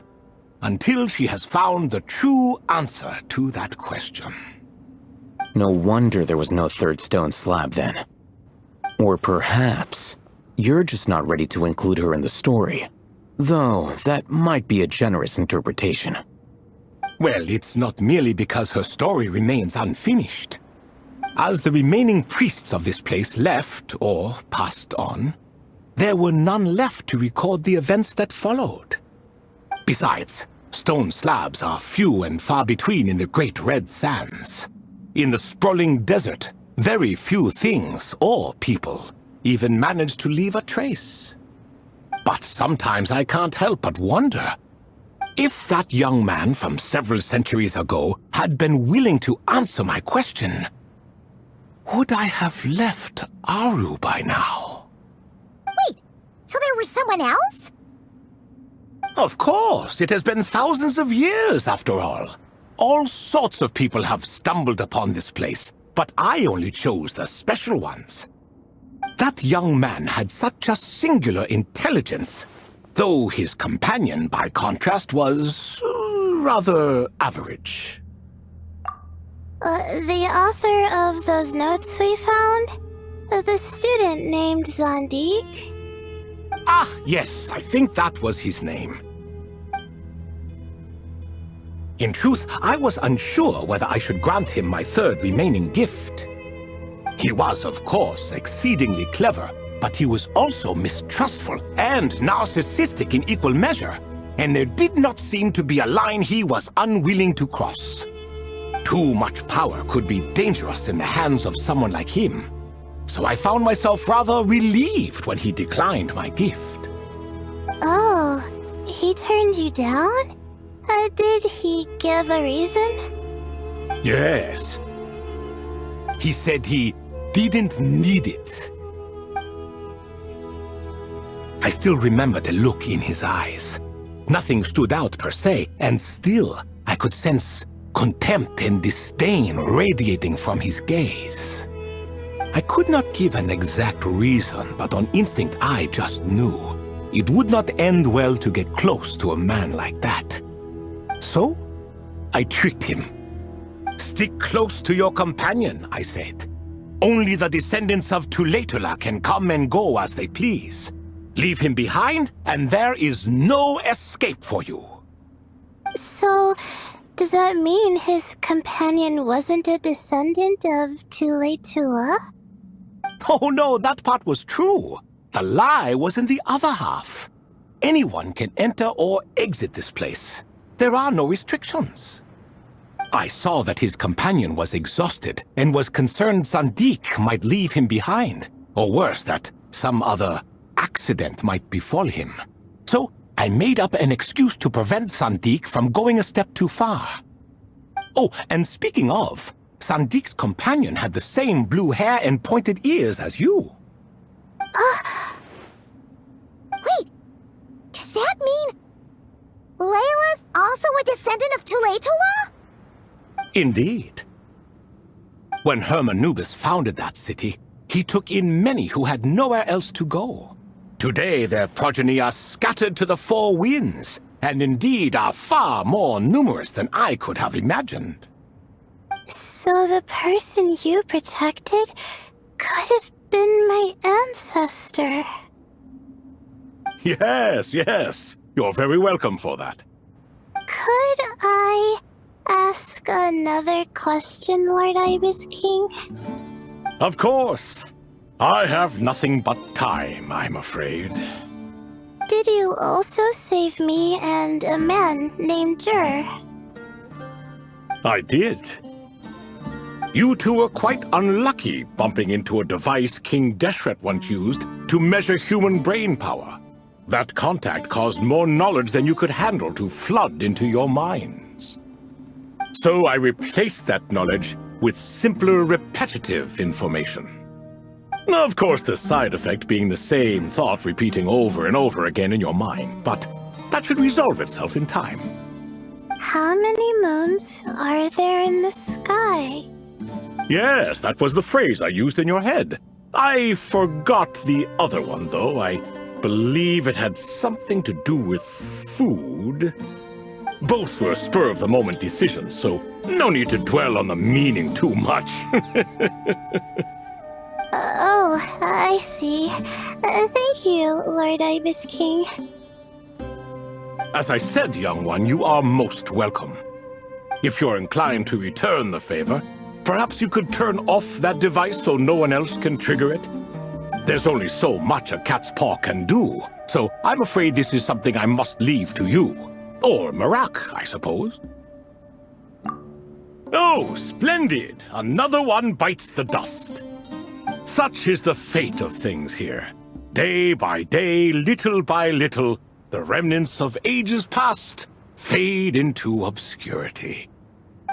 Until she has found the true answer to that question. No wonder there was no third stone slab then. Or perhaps you're just not ready to include her in the story. Though that might be a generous interpretation. Well, it's not merely because her story remains unfinished. As the remaining priests of this place left, or passed on, there were none left to record the events that followed. Besides, stone slabs are few and far between in the Great Red Sands. In the sprawling desert, very few things or people even manage to leave a trace. But sometimes I can't help but wonder, if that young man from several centuries ago had been willing to answer my question, would I have left Aru by now? Wait, so there was someone else? Of course, it has been thousands of years after all. All sorts of people have stumbled upon this place, but I only chose the special ones. That young man had such a singular intelligence, though his companion, by contrast, was rather average. The author of those notes we found? The student named Zandik? Ah, yes, I think that was his name. In truth, I was unsure whether I should grant him my third remaining gift. He was, of course, exceedingly clever, but he was also mistrustful and narcissistic in equal measure, and there did not seem to be a line he was unwilling to cross. Too much power could be dangerous in the hands of someone like him, so I found myself rather relieved when he declined my gift. Oh, he turned you down? Did he give a reason? Yes. He said he didn't need it. I still remember the look in his eyes. Nothing stood out per se, and still I could sense contempt and disdain radiating from his gaze. I could not give an exact reason, but on instinct I just knew it would not end well to get close to a man like that. So, I tricked him. Stick close to your companion, I said. Only the descendants of Tulatula can come and go as they please. Leave him behind, and there is no escape for you. So, does that mean his companion wasn't a descendant of Tulatula? Oh no, that part was true. The lie was in the other half. Anyone can enter or exit this place. There are no restrictions. I saw that his companion was exhausted and was concerned Zandik might leave him behind, or worse, that some other accident might befall him. So I made up an excuse to prevent Zandik from going a step too far. Oh, and speaking of, Zandik's companion had the same blue hair and pointed ears as you. Wait, does that mean Layla's also a descendant of Tulatula? Indeed. When Hermanubis founded that city, he took in many who had nowhere else to go. Today, their progeny are scattered to the four winds, and indeed are far more numerous than I could have imagined. So the person you protected could have been my ancestor. Yes, yes. You're very welcome for that. Could I ask another question, Lord Ibis King? Of course. I have nothing but time, I'm afraid. Did you also save me and a man named Jur? I did. You two were quite unlucky bumping into a device King Deshret once used to measure human brain power. That contact caused more knowledge than you could handle to flood into your minds. So I replaced that knowledge with simpler, repetitive information. Of course, the side effect being the same thought repeating over and over again in your mind, but that should resolve itself in time. How many moons are there in the sky? Yes, that was the phrase I used in your head. I forgot the other one, though. I believe it had something to do with food. Both were spur-of-the-moment decisions, so no need to dwell on the meaning too much. Oh, I see. Thank you, Lord Ibis King. As I said, young one, you are most welcome. If you're inclined to return the favor, perhaps you could turn off that device so no one else can trigger it? There's only so much a cat's paw can do, so I'm afraid this is something I must leave to you. Or Marak, I suppose. Oh, splendid! Another one bites the dust. Such is the fate of things here. Day by day, little by little, the remnants of ages past fade into obscurity.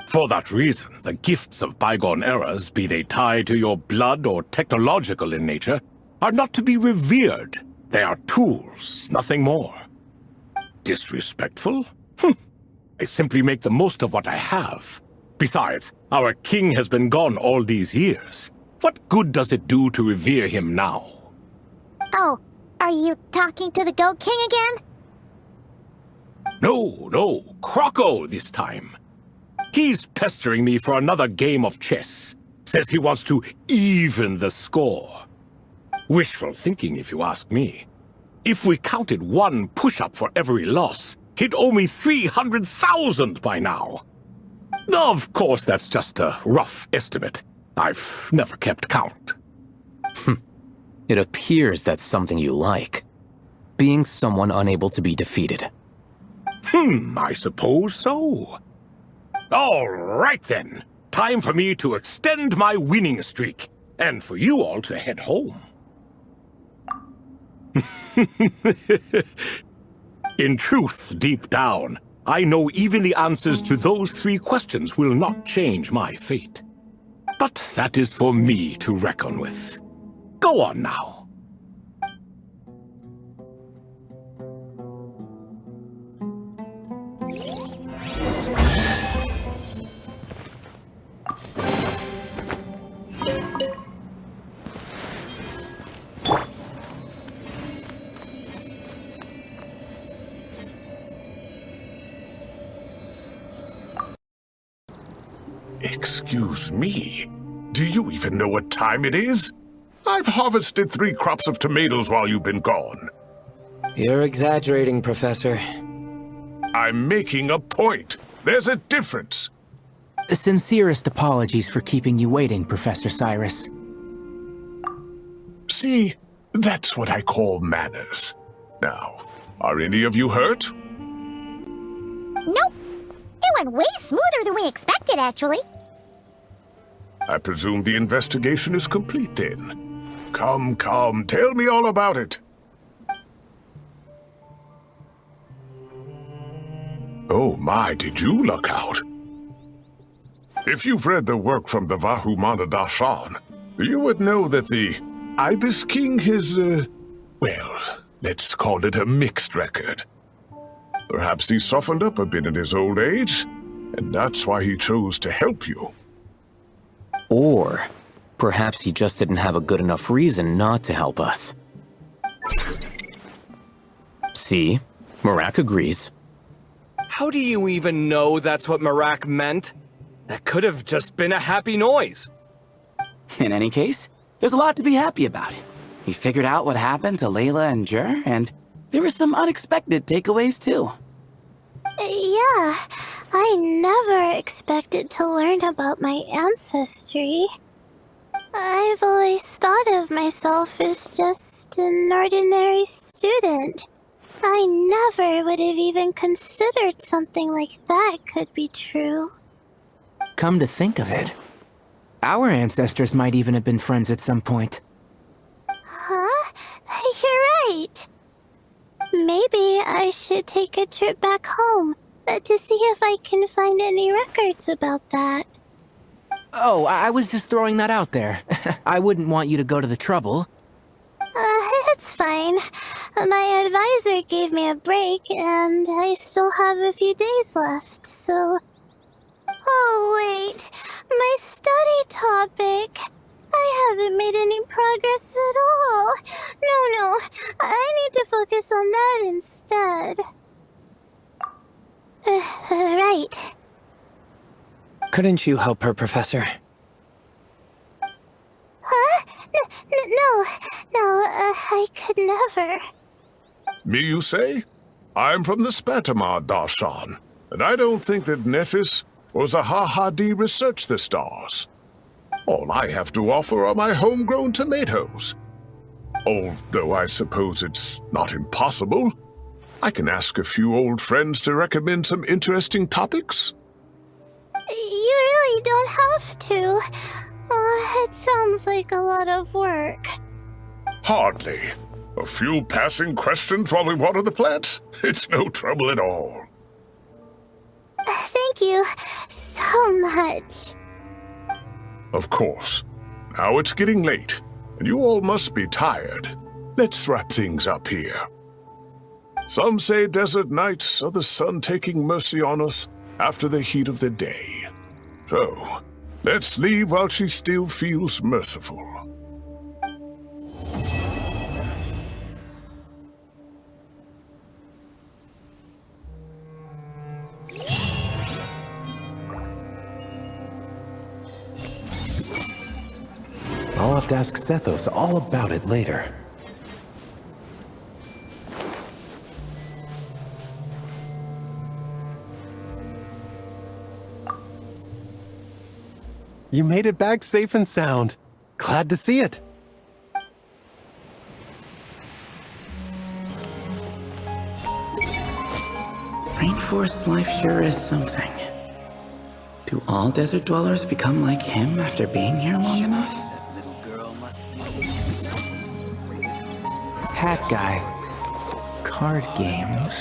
For that reason, the gifts of bygone eras, be they tied to your blood or technological in nature, are not to be revered. They are tools, nothing more. Disrespectful? I simply make the most of what I have. Besides, our king has been gone all these years. What good does it do to revere him now? Oh, are you talking to the Goat King again? No, Croco this time. He's pestering me for another game of chess. Says he wants to even the score. Wishful thinking, if you ask me. If we counted one push-up for every loss, he'd owe me 300,000 by now. Of course, that's just a rough estimate. I've never kept count. It appears that's something you like. Being someone unable to be defeated. I suppose so. All right then. Time for me to extend my winning streak, and for you all to head home. In truth, deep down, I know even the answers to those three questions will not change my fate. But that is for me to reckon with. Go on now. Excuse me, do you even know what time it is? I've harvested 3 crops of tomatoes while you've been gone. You're exaggerating, Professor. I'm making a point. There's a difference. Sincerest apologies for keeping you waiting, Professor Cyrus. See, that's what I call manners. Now, are any of you hurt? Nope. It went way smoother than we expected, actually. I presume the investigation is complete then. Come, tell me all about it. Oh my, did you luck out? If you've read the work from the Vahumana Dashan, you would know that the Ibis King has, well, let's call it a mixed record. Perhaps he softened up a bit in his old age, and that's why he chose to help you. Or perhaps he just didn't have a good enough reason not to help us. See? Marak agrees. How do you even know that's what Marak meant? That could have just been a happy noise. In any case, there's a lot to be happy about. He figured out what happened to Layla and Jur, and there were some unexpected takeaways too. Yeah, I never expected to learn about my ancestry. I've always thought of myself as just an ordinary student. I never would have even considered something like that could be true. Come to think of it, our ancestors might even have been friends at some point. Huh? You're right. Maybe I should take a trip back home to see if I can find any records about that. Oh, I was just throwing that out there. I wouldn't want you to go to the trouble. It's fine. My advisor gave me a break, and I still have a few days left, so... Oh, wait. My study topic. I haven't made any progress at all. No. I need to focus on that instead. Right. Couldn't you help her, Professor? Huh? No, I could never. Me, you say? I'm from the Spatamar Darshan, and I don't think that Nephis or Zahahadi researched the stars. All I have to offer are my homegrown tomatoes. Although I suppose it's not impossible. I can ask a few old friends to recommend some interesting topics. You really don't have to. It sounds like a lot of work. Hardly. A few passing questions while we water the plants? It's no trouble at all. Thank you so much. Of course. Now it's getting late, and you all must be tired. Let's wrap things up here. Some say desert nights are the sun taking mercy on us after the heat of the day. So, let's leave while she still feels merciful. I'll have to ask Sethos all about it later. You made it back safe and sound. Glad to see it. Rainforest life sure is something. Do all desert dwellers become like him after being here long enough? Hat guy. Card games.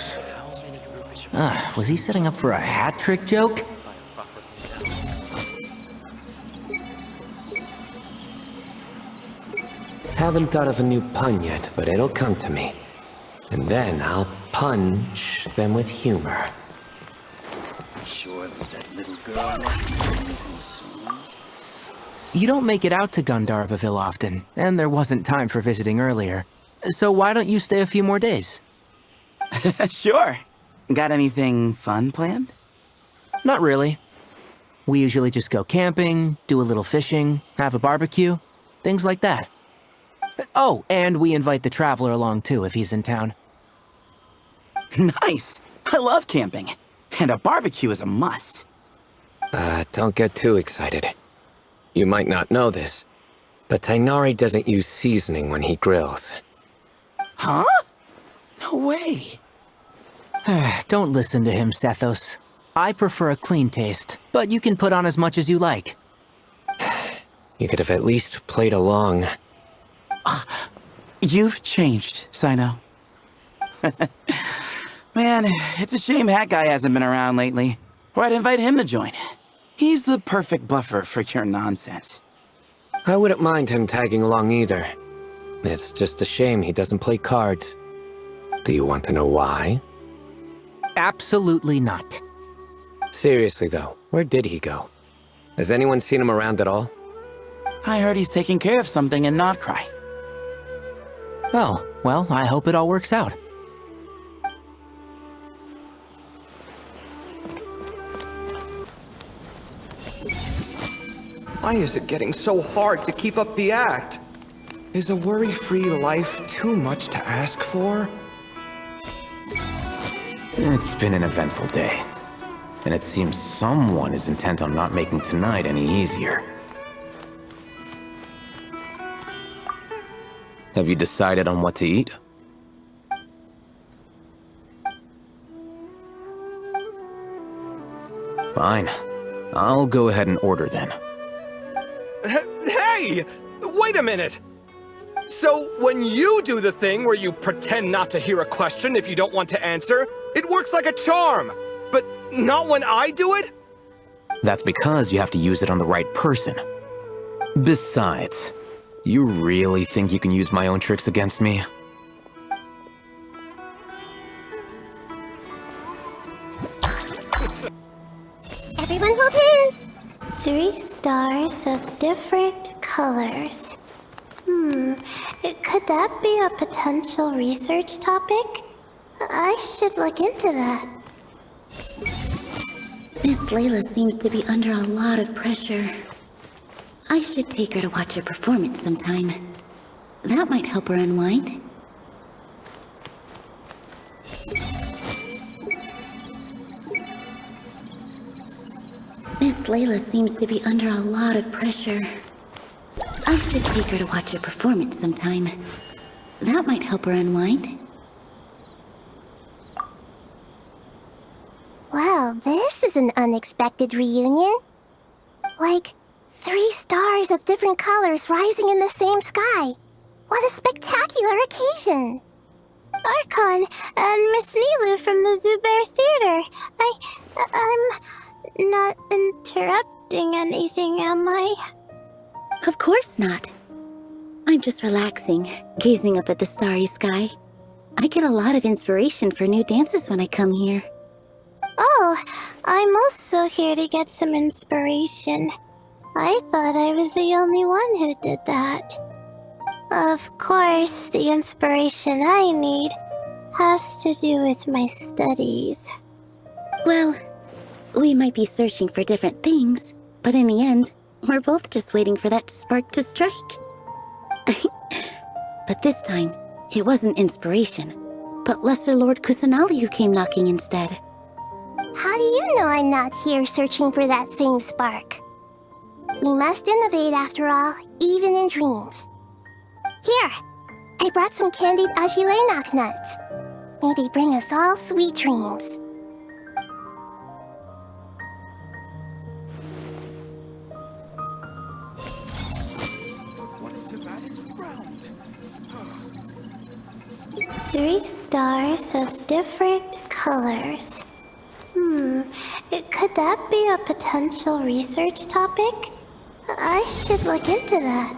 Was he setting up for a hat trick joke? Haven't thought of a new pun yet, but it'll come to me. And then I'll punch them with humor. Sure that little girl wants to You don't make it out to Gandharvaville often, and there wasn't time for visiting earlier. So why don't you stay a few more days? Sure. Got anything fun planned? Not really. We usually just go camping, do a little fishing, have a barbecue, things like that. Oh, and we invite the Traveler along too if he's in town. Nice! I love camping. And a barbecue is a must. Don't get too excited. You might not know this, but Tainari doesn't use seasoning when he grills. Huh? No way. Don't listen to him, Sethos. I prefer a clean taste, but you can put on as much as you like. You could have at least played along. You've changed, Sino. Man, it's a shame Hat Guy hasn't been around lately. Or I'd invite him to join. He's the perfect buffer for your nonsense. I wouldn't mind him tagging along either. It's just a shame he doesn't play cards. Do you want to know why? Absolutely not. Seriously though, where did he go? Has anyone seen him around at all? I heard he's taking care of something in Nod-Krai. Oh, well, I hope it all works out. Why is it getting so hard to keep up the act? Is a worry-free life too much to ask for? It's been an eventful day, and it seems someone is intent on not making tonight any easier. Have you decided on what to eat? Fine. I'll go ahead and order then. Hey! Wait a minute! So, when you do the thing where you pretend not to hear a question if you don't want to answer, it works like a charm! But not when I do it? That's because you have to use it on the right person. Besides, you really think you can use my own tricks against me? Everyone hold hands! 3 stars of different colors. Could that be a potential research topic? I should look into that. Miss Layla seems to be under a lot of pressure. I should take her to watch her performance sometime. That might help her unwind. Miss Layla seems to be under a lot of pressure. I should take her to watch her performance sometime. That might help her unwind. Well, this is an unexpected reunion. Like, 3 stars of different colors rising in the same sky. What a spectacular occasion! Archon and Miss Nilu from the Zubair Theater. I'm not interrupting anything, am I? Of course not. I'm just relaxing, gazing up at the starry sky. I get a lot of inspiration for new dances when I come here. Oh, I'm also here to get some inspiration. I thought I was the only one who did that. Of course, the inspiration I need has to do with my studies. Well, we might be searching for different things, but in the end, we're both just waiting for that spark to strike. But this time, it wasn't inspiration, but Lesser Lord Kusanali who came knocking instead. How do you know I'm not here searching for that same spark? We must innovate after all, even in dreams. Here, I brought some candied ajilenak nuts. May they bring us all sweet dreams. Three stars of different colors. Could that be a potential research topic? I should look into that.